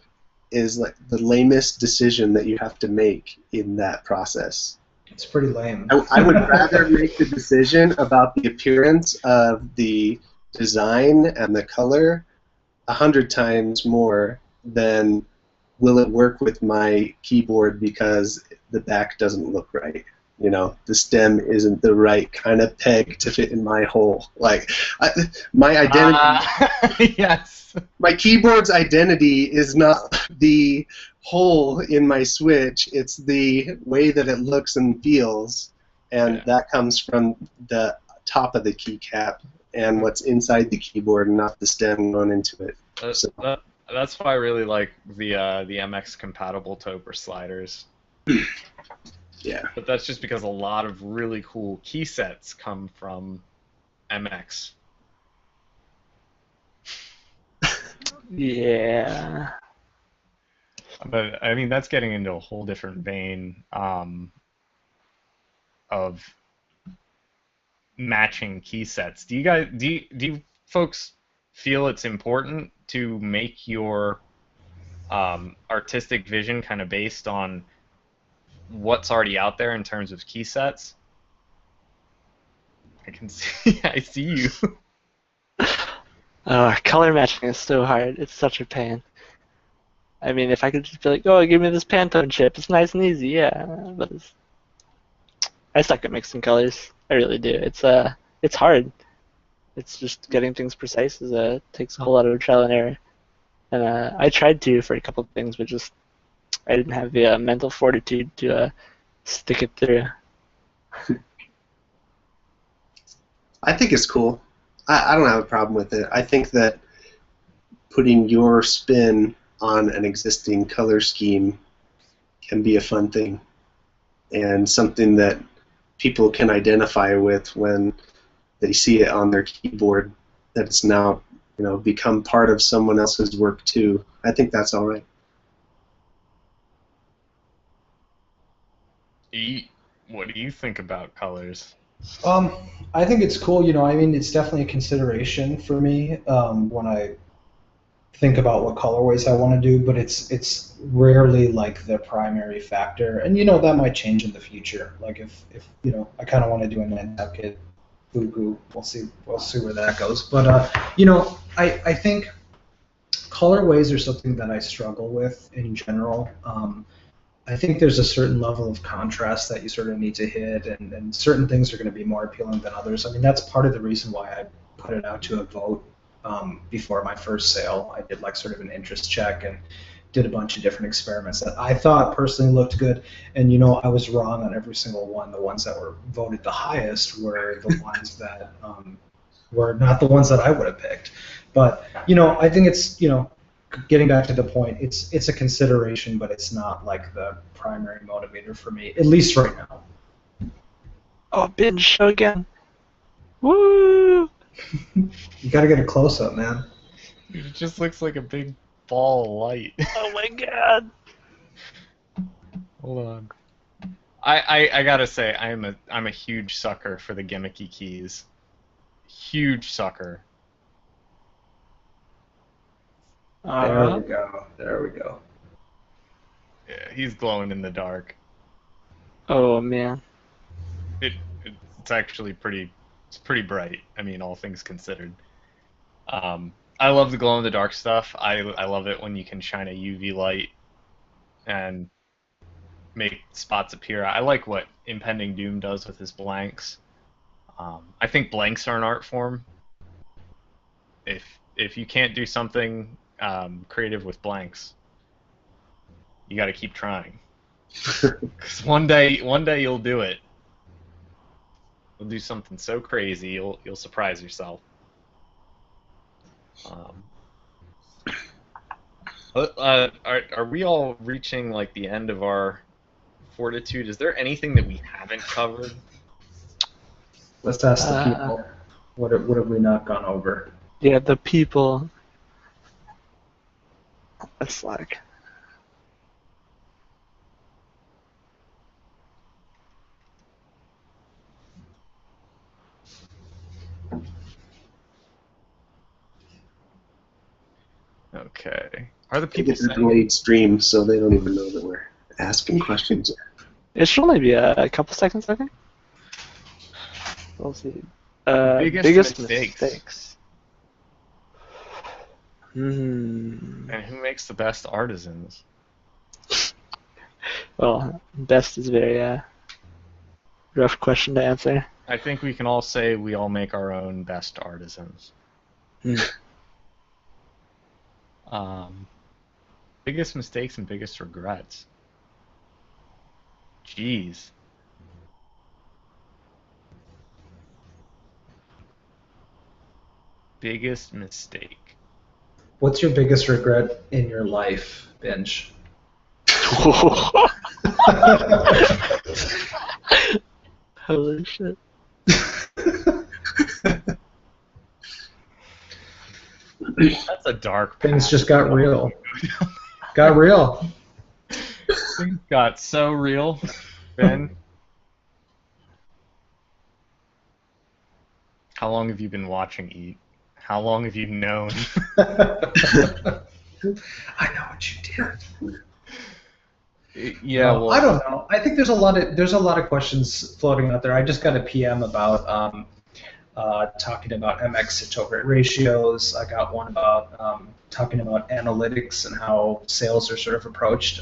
is like the lamest decision that you have to make in that process.
It's pretty lame.
I would rather make the decision about the appearance of the design and the color 100 times more than will it work with my keyboard because the back doesn't look right. You know, the stem isn't the right kind of peg to fit in my hole. Like, my identity,
yes.
My keyboard's identity is not the hole in my switch. It's the way that it looks and feels, and that comes from the top of the keycap and what's inside the keyboard, and not the stem going into it.
That's why I really like the MX compatible Toper sliders.
Yeah.
But that's just because a lot of really cool key sets come from MX.
Yeah.
But I mean, that's getting into a whole different vein of matching key sets. Do you folks feel it's important to make your artistic vision kind of based on what's already out there in terms of key sets? I see you.
Oh, color matching is so hard. It's such a pain. I mean, if I could just be like, oh, give me this Pantone chip, it's nice and easy, yeah. But I suck at mixing colors. I really do. It's hard. It's just getting things precise takes a whole lot of trial and error. And I tried to for a couple of things, but just I didn't have the mental fortitude to stick it through.
I think it's cool. I don't have a problem with it. I think that putting your spin on an existing color scheme can be a fun thing and something that people can identify with when they see it on their keyboard. that it's now, become part of someone else's work too. I think that's all right.
What do you think about colors?
I think it's cool. I mean, it's definitely a consideration for me when I think about what colorways I want to do, but it's rarely like the primary factor. And that might change in the future. Like if I kind of want to do a Nantucket Fugu, we'll see where that goes. But I think colorways are something that I struggle with in general. I think there's a certain level of contrast that you sort of need to hit, and certain things are going to be more appealing than others. I mean, that's part of the reason why I put it out to a vote before my first sale. I did like sort of an interest check and did a bunch of different experiments that I thought personally looked good, and I was wrong on every single one. The ones that were voted the highest were the ones that were not the ones that I would have picked. But I think it's getting back to the point, it's a consideration, but it's not like the primary motivator for me, at least right now.
Oh, Binge show again. Woo!
You gotta get a close up, man.
It just looks like a big ball of light.
Oh my god.
Hold on. I gotta say, I'm a huge sucker for the gimmicky keys. Huge sucker.
There we go. There we go.
Yeah, he's glowing in the dark.
Oh man.
It's actually pretty bright. I mean, all things considered. I love the glow in the dark stuff. I love it when you can shine a UV light and make spots appear. I like what Impending Doom does with his blanks. I think blanks are an art form. If you can't do something creative with blanks, you got to keep trying. Because one day you'll do it. You'll do something so crazy you'll surprise yourself. Are we all reaching like the end of our fortitude? Is there anything that we haven't covered?
Let's ask the people. What have we not gone over?
Yeah, the people. It's like.
Okay. Are the
They
people
get a
saying...
delayed stream, so they don't even know that we're asking questions.
It should only be a couple seconds, I think. We'll see.
Biggest mistakes.
Hmm.
And who makes the best artisans?
Well, best is a very rough question to answer.
I think we can all say we all make our own best artisans. Biggest mistakes and biggest regrets. Jeez. Biggest mistake.
What's your biggest regret in your life, Binge?
Holy shit.
That's a dark path.
Things just got real. Got real.
Things got so real, Ben. How long have you been watching Eat? How long have you known?
I know what you did.
Yeah, well,
I don't know. I think there's a lot of questions floating out there. I just got a PM about talking about MX to tote rate ratios. I got one about talking about analytics and how sales are sort of approached.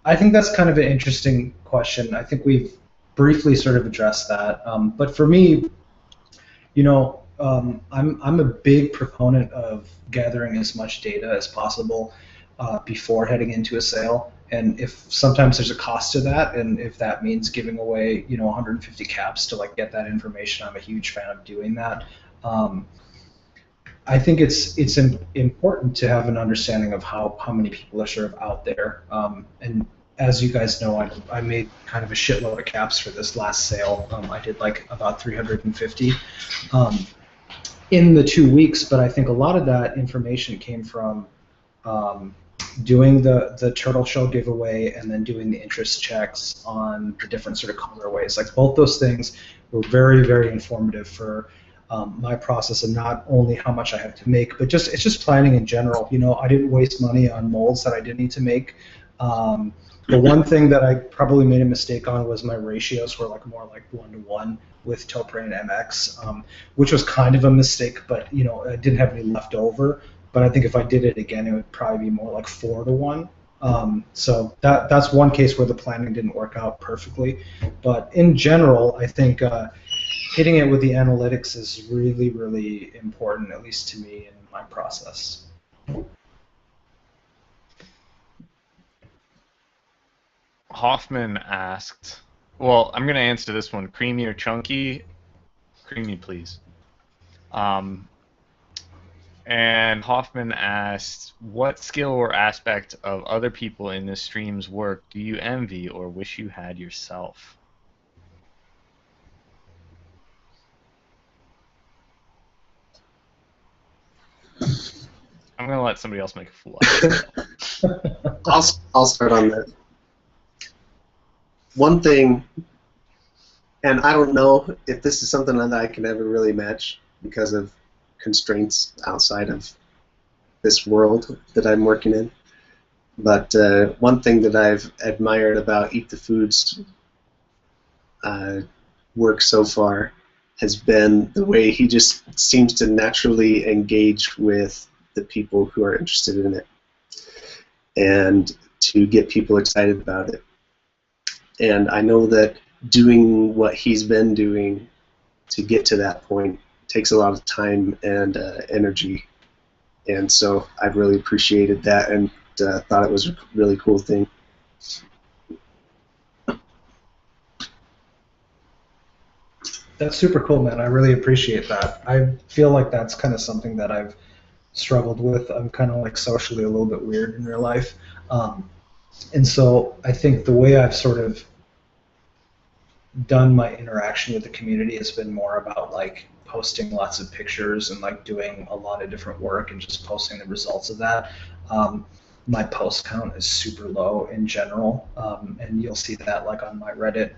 I think that's kind of an interesting question. I think we've briefly sort of addressed that. But for me, I'm a big proponent of gathering as much data as possible before heading into a sale. And if sometimes there's a cost to that, and if that means giving away 150 caps to like get that information, I'm a huge fan of doing that. I think it's important to have an understanding of how many people are sort of out there. And as you guys know, I made kind of a shitload of caps for this last sale. I did like about 350. in the 2 weeks, but I think a lot of that information came from doing the turtle shell giveaway and then doing the interest checks on the different sort of colorways. Like both those things were very, very informative for my process, and not only how much I have to make, but it's just planning in general. You know, I didn't waste money on molds that I didn't need to make. The one thing that I probably made a mistake on was my ratios were like more like 1-to-1 with Topre and MX, which was kind of a mistake, but you know, I didn't have any left over. But I think if I did it again, it would probably be more like 4-to-1. So that's one case where the planning didn't work out perfectly. But in general, I think hitting it with the analytics is really, really important, at least to me in my process.
Hoffman asked, well, I'm going to answer this one. Creamy or chunky? Creamy, please. And Hoffman asked, what skill or aspect of other people in this stream's work do you envy or wish you had yourself? I'm going to let somebody else make a fool out of it.
I'll start on that. One thing, and I don't know if this is something that I can ever really match because of constraints outside of this world that I'm working in, but one thing that I've admired about Eat the Food's work so far has been the way he just seems to naturally engage with the people who are interested in it and to get people excited about it. And I know that doing what he's been doing to get to that point takes a lot of time and energy. And so I've really appreciated that and thought it was a really cool thing.
That's super cool, man. I really appreciate that. I feel like that's kind of something that I've struggled with. I'm kind of like socially a little bit weird in real life. And so I think the way I've sort of done my interaction with the community has been more about like posting lots of pictures and like doing a lot of different work and just posting the results of that. My post count is super low in general, and you'll see that like on my Reddit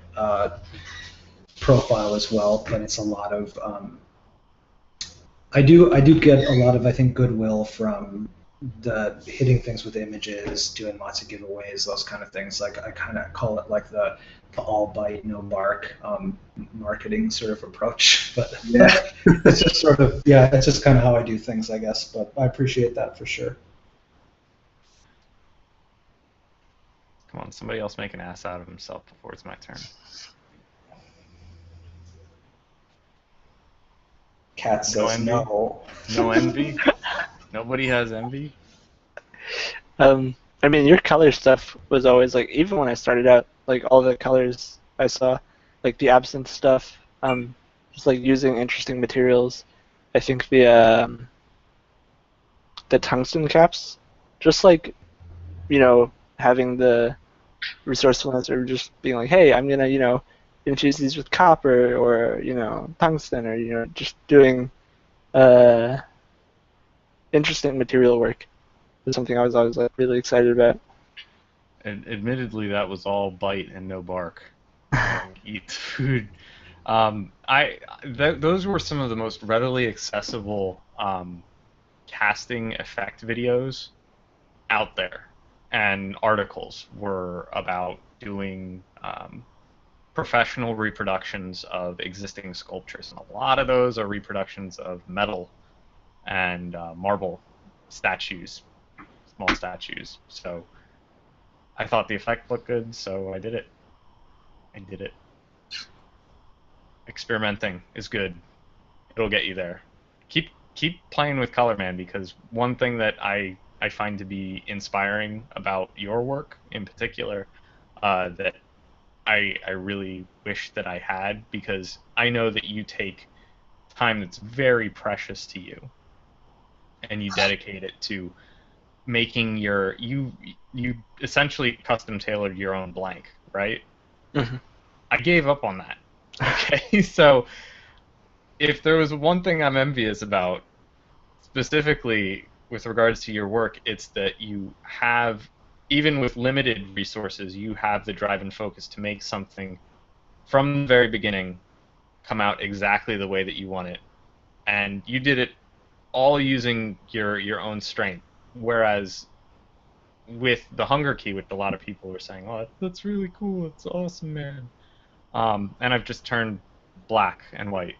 profile as well. But it's a lot of I do get a lot of, I think, goodwill from the hitting things with images, doing lots of giveaways, those kind of things. Like I kind of call it like the all bite, no bark marketing sort of approach. But yeah, it's just sort of, yeah, it's just kind of how I do things, I guess. But I appreciate that for sure.
Come on, somebody else make an ass out of himself before it's my turn.
Cat says no.
No envy? Nobody has envy?
I mean, your color stuff was always like, even when I started out, like all the colors I saw, like the absinthe stuff, just like using interesting materials. I think the tungsten caps, just like, you know, having the resourcefulness or just being like, hey, I'm gonna, you know, infuse these with copper or, you know, tungsten, or, you know, just doing interesting material work is something I was always like really excited about.
And admittedly, that was all bite and no bark. Eat food. Those were some of the most readily accessible casting effect videos out there, and articles were about doing professional reproductions of existing sculptures, and a lot of those are reproductions of metal and marble statues, small statues. So I thought the effect looked good, so I did it. Experimenting is good. It'll get you there. Keep playing with color, man, because one thing that I find to be inspiring about your work in particular, that I really wish that I had, because I know that you take time that's very precious to you and you dedicate it to making you essentially custom tailored your own blank, right?
Mm-hmm.
I gave up on that. Okay, so if there was one thing I'm envious about, specifically with regards to your work, it's that you have, even with limited resources, you have the drive and focus to make something from the very beginning come out exactly the way that you want it. And you did it all using your own strength. Whereas with the Hunger Key, which a lot of people were saying, "Oh, that's really cool. It's awesome, man." And I've just turned black and white.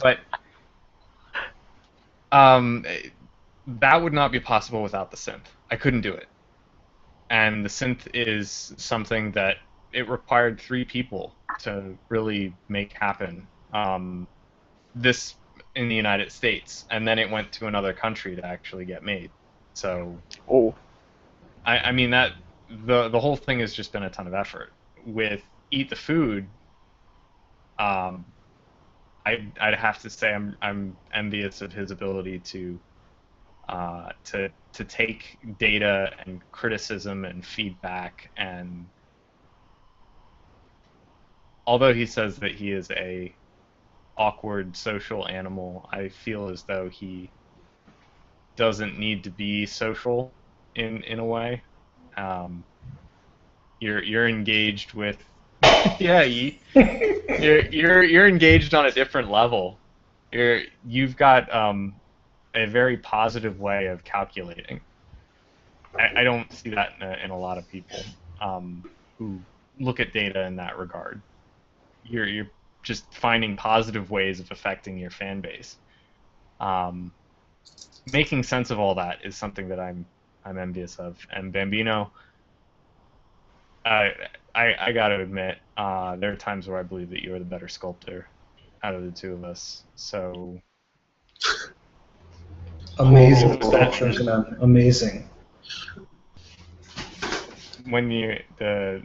But um, that would not be possible without the synth. I couldn't do it. And the synth is something that it required three people to really make happen. This in the United States, and then it went to another country to actually get made. So,
Oh.
I mean that the whole thing has just been a ton of effort. With Eat the Food, um, I'd have to say I'm envious of his ability to take data and criticism and feedback, and although he says that he is a awkward social animal, I feel as though he doesn't need to be social in a way. Um, you're engaged with yeah you're engaged on a different level. You've got a very positive way of calculating. I don't see that in a lot of people who look at data in that regard. You're just finding positive ways of affecting your fan base. Um, Making sense of all that is something that I'm envious of. And Bambino, I I gotta admit, there are times where I believe that you're the better sculptor out of the two of us. So
Amazing
Oh.
sculptures, man. Amazing.
when you the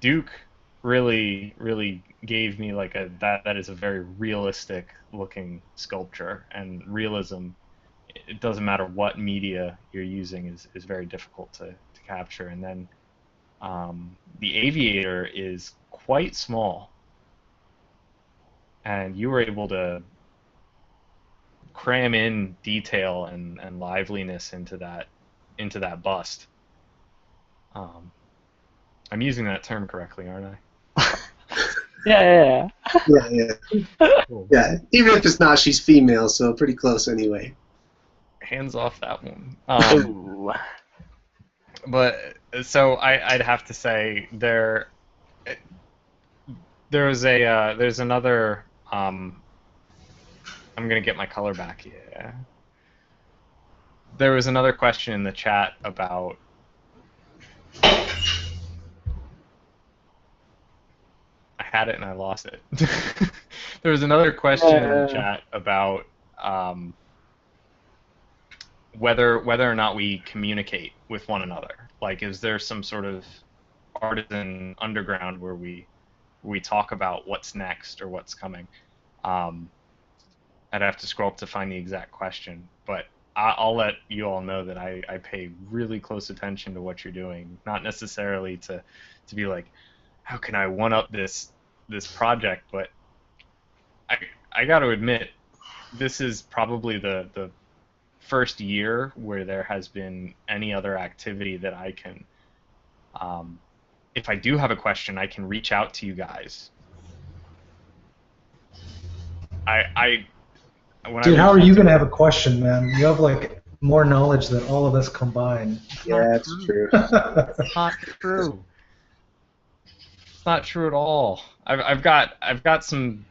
Duke really gave me like a that is a very realistic looking sculpture, and realism, it doesn't matter what media you're using, is very difficult to capture. And then the aviator is quite small, and you were able to cram in detail and liveliness into that bust. Um, I'm using that term correctly, aren't I?
Yeah.
Yeah, yeah.
Cool.
Yeah, even if it's not, she's female, so pretty close anyway.
Hands off that one.
Ooh.
But so I'd have to say there's another I'm gonna get my color back. Yeah. There was another question in the chat about I had it and I lost it. There was another question in the chat about whether or not we communicate with one another. Like, is there some sort of artisan underground where we talk about what's next or what's coming? I'd have to scroll up to find the exact question, but I'll let you all know that I pay really close attention to what you're doing, not necessarily to be like, how can I one up this project, but I got to admit, this is probably the first year where there has been any other activity that I can, if I do have a question, I can reach out to you guys.
Dude, how are you going to have a question, man? You have like more knowledge than all of us combined.
Yeah, that's true.
It's not true. It's not true at all. I've got some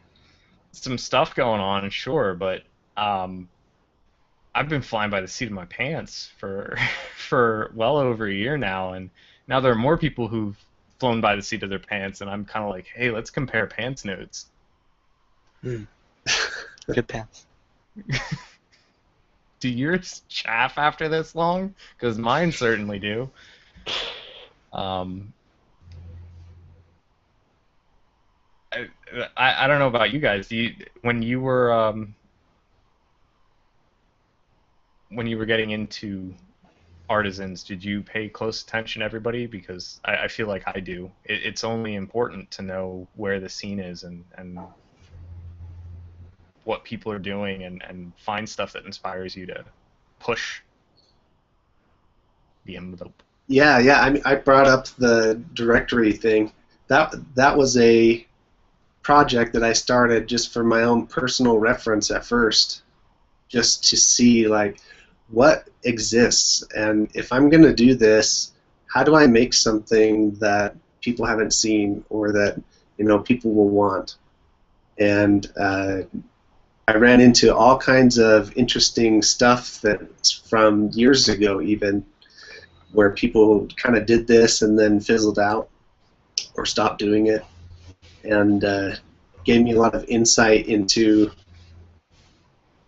stuff going on, sure, but I've been flying by the seat of my pants for for well over a year now, and now there are more people who've flown by the seat of their pants, and I'm kind of like, hey, let's compare pants notes.
Good pants.
Do yours chaff after this long? Because mine certainly do. I don't know about you guys. When you were getting into Artisans, did you pay close attention to everybody? Because I feel like I do. It's only important to know where the scene is and what people are doing and find stuff that inspires you to push the envelope.
Yeah, yeah. I mean, I brought up the directory thing. That was a project that I started just for my own personal reference at first, just to see like what exists, and if I'm going to do this, how do I make something that people haven't seen or that people will want? And I ran into all kinds of interesting stuff that's from years ago, even where people kind of did this and then fizzled out or stopped doing it, and gave me a lot of insight into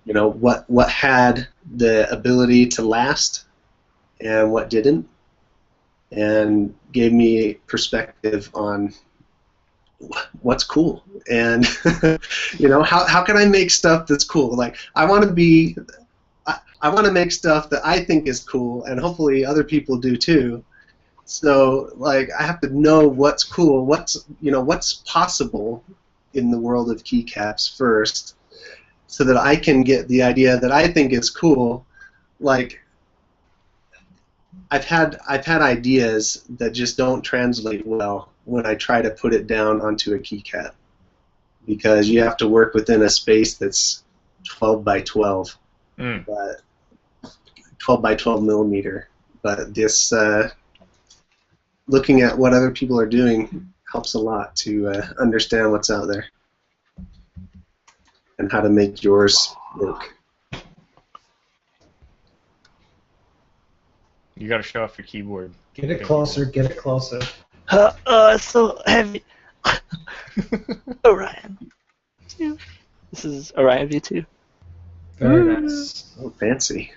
what had the ability to last and what didn't, and gave me perspective on what's cool, and how can I make stuff that's cool. Like I want to make stuff that I think is cool, and hopefully other people do too. So like I have to know what's cool, what's possible in the world of keycaps first, so that I can get the idea that I think is cool. Like I've had ideas that just don't translate well when I try to put it down onto a keycap, because you have to work within a space that's 12 by 12, but 12 by 12 millimeter. But this looking at what other people are doing helps a lot to understand what's out there and how to make yours work.
You got to show off your keyboard.
Get it closer. Get it closer.
It's so heavy. Orion. This is Orion V2.
Very nice.
Oh, fancy.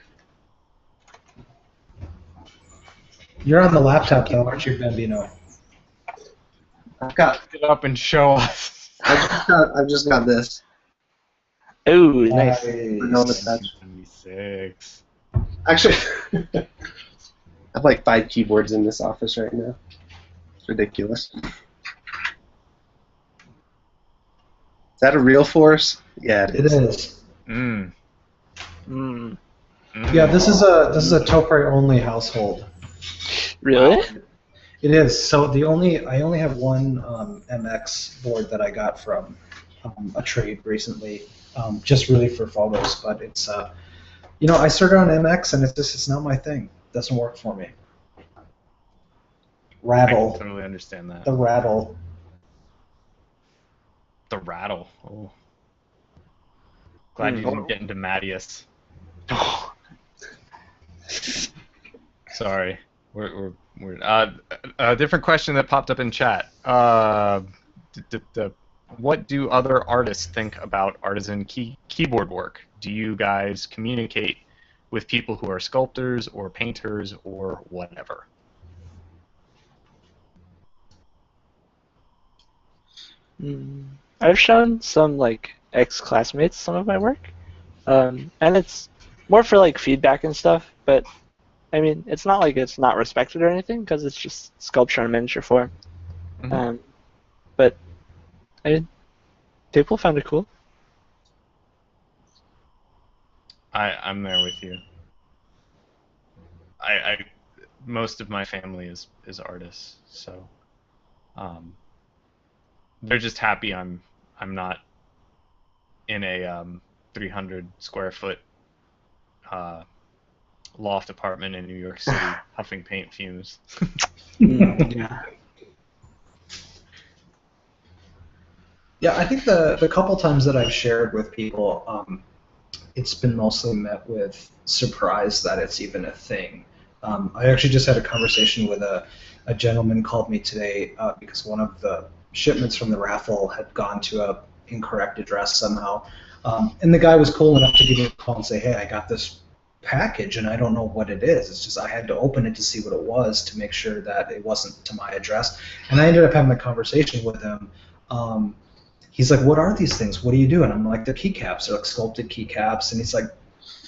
You're on the laptop though, aren't you, Bambino?
Get it up and show us.
I've just got this.
Oh, nice.
No, that's
76.
actually, I have like 5 keyboards in this office right now. It's ridiculous. Is that a real force? Yeah,
It is.
Mm.
Mm.
Yeah, this is a Topre only household.
Really?
It is. So I only have one MX board that I got from a trade recently, just really for photos. But it's I started on MX and it's not my thing. It doesn't work for me.
I
Rattle.
can totally understand that.
The rattle.
The rattle. Oh. Glad you didn't get into Mattias. Sorry. We're a different question that popped up in chat. What do other artists think about artisan keyboard work? Do you guys communicate with people who are sculptors or painters or whatever?
I've shown some ex-classmates some of my work, and it's more for feedback and stuff. But I mean, it's not like it's not respected or anything, because it's just sculpture in miniature form.
Mm-hmm.
But I mean, people found it cool.
I'm there with you. I most of my family is artists, so they're just happy I'm not in a 300 square foot loft apartment in New York City huffing paint fumes.
Yeah.
Yeah, I think the couple times that I've shared with people, it's been mostly met with surprise that it's even a thing. I actually just had a conversation with a gentleman called me today because one of the shipments from the raffle had gone to a incorrect address somehow. And the guy was cool enough to give me a call and say, hey, I got this package and I don't know what it is. It's just I had to open it to see what it was to make sure that it wasn't to my address. And I ended up having a conversation with him. He's like, what are these things? What do you do? And I'm like, they're keycaps. They're like sculpted keycaps. And he's like,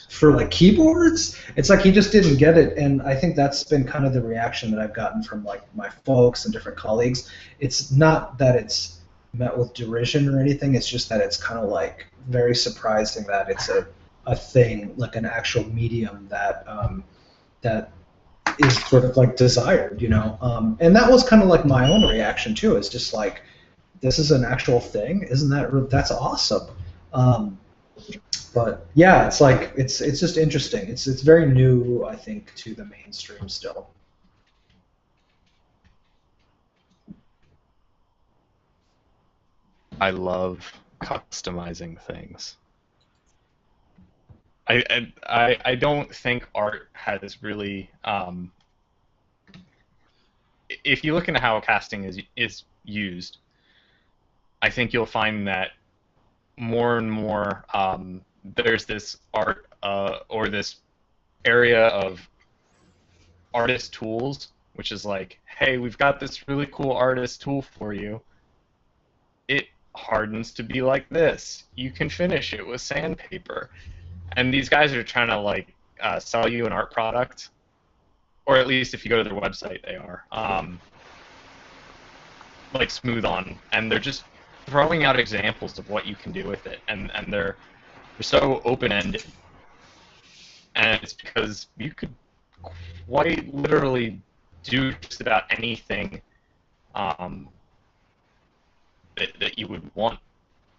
for keyboards? It's like he just didn't get it. And I think that's been kind of the reaction that I've gotten from my folks and different colleagues. It's not that it's met with derision or anything. It's just that it's kind of very surprising that it's a thing, like an actual medium that that is sort of like desired, you know. And that was kind of like my own reaction too. Is just like, this is an actual thing, isn't that that's awesome? But yeah, it's like it's just interesting. It's very new, I think, to the mainstream still.
I love customizing things. I don't think art has really. If you look into how casting is used, I think you'll find that more and more there's this art or this area of artist tools, which is like, hey, we've got this really cool artist tool for you. It hardens to be like this. You can finish it with sandpaper. And these guys are trying to like sell you an art product, or at least if you go to their website, they are like Smooth On, and they're just throwing out examples of what you can do with it, and they're so open-ended, and it's because you could quite literally do just about anything that you would want.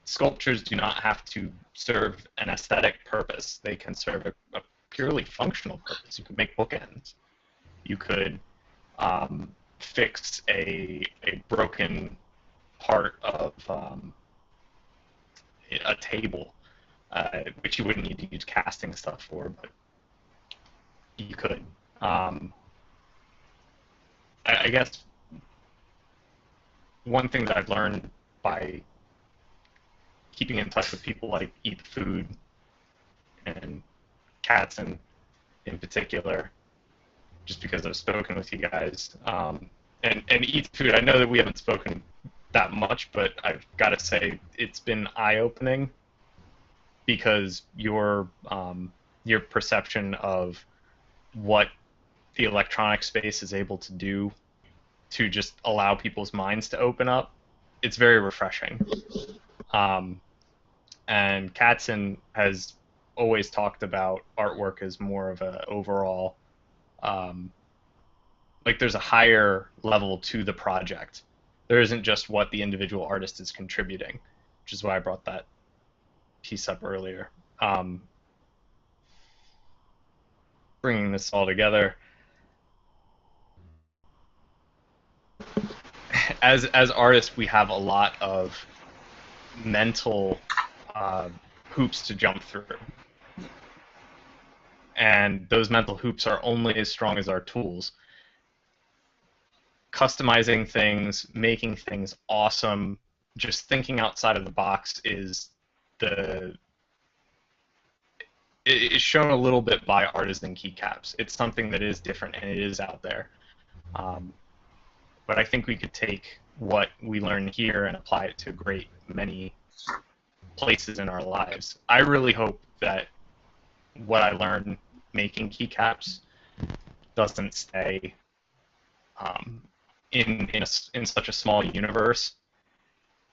Sculptures do not have to serve an aesthetic purpose. They can serve a purely functional purpose. You could make bookends. You could fix a broken part of a table, which you wouldn't need to use casting stuff for, but you could. I guess one thing that I've learned by keeping in touch with people like Eat Food and Katzen in particular, just because I've spoken with you guys, and Eat Food, I know that we haven't spoken that much, but I've got to say it's been eye-opening, because your perception of what the electronic space is able to do to just allow people's minds to open up, it's very refreshing. And Katzen has always talked about artwork as more of a overall, like there's a higher level to the project. There isn't just what the individual artist is contributing, which is why I brought that piece up earlier. Bringing this all together, as artists, we have a lot of mental hoops to jump through, and those mental hoops are only as strong as our tools. Customizing things, making things awesome, just thinking outside of the box is shown a little bit by Artisan keycaps. It's something that is different, and it is out there. But I think we could take what we learn here and apply it to a great many places in our lives. I really hope that what I learned making keycaps doesn't stay in such a small universe,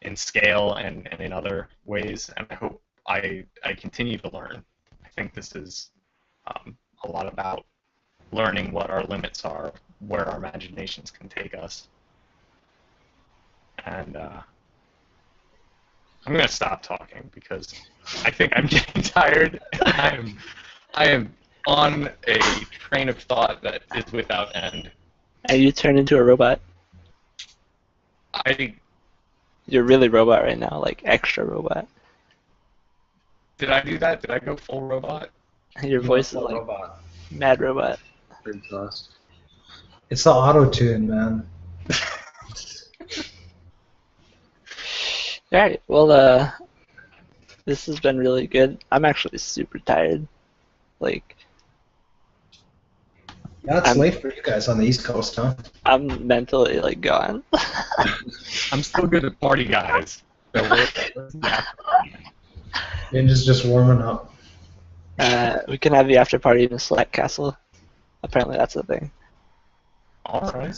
in scale and in other ways. And I hope I continue to learn. I think this is a lot about learning what our limits are, where our imaginations can take us. And I'm going to stop talking because I think I'm getting tired. I am on a train of thought that is without end.
And you turn into a robot. You're really robot right now, like extra robot.
Did I do that? Did I go full robot?
Your voice is like
robot.
mad robot.
It's the auto-tune, man.
Alright, well, this has been really good. I'm actually super tired. Like,
Yeah, it's late for you guys on the East Coast, huh?
I'm mentally, like, gone.
I'm still good at party guys. So
Binge is just warming up.
We can have the after party in the Slack Castle. Apparently that's the thing.
All right.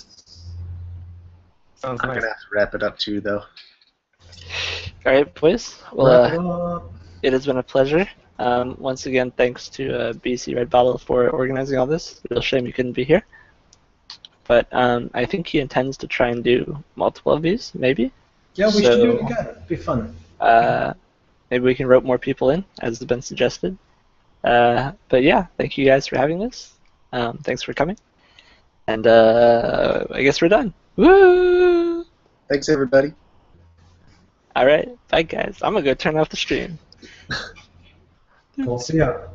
Sounds
I'm
nice.
gonna have to wrap it up too, though.
Alright, boys.
Wrap it
Well,
up.
it has been a pleasure. Once again, thanks to bcredbottle for organizing all this. Real shame you couldn't be here. But I think he intends to try and do multiple of these, maybe.
Yeah, we should do it again. It'd be fun.
Maybe we can rope more people in, as has been suggested. But yeah, thank you guys for having this. Thanks for coming. And I guess we're done. Woo!
Thanks, everybody.
All right, bye guys. I'm gonna go turn off the stream.
We'll see ya.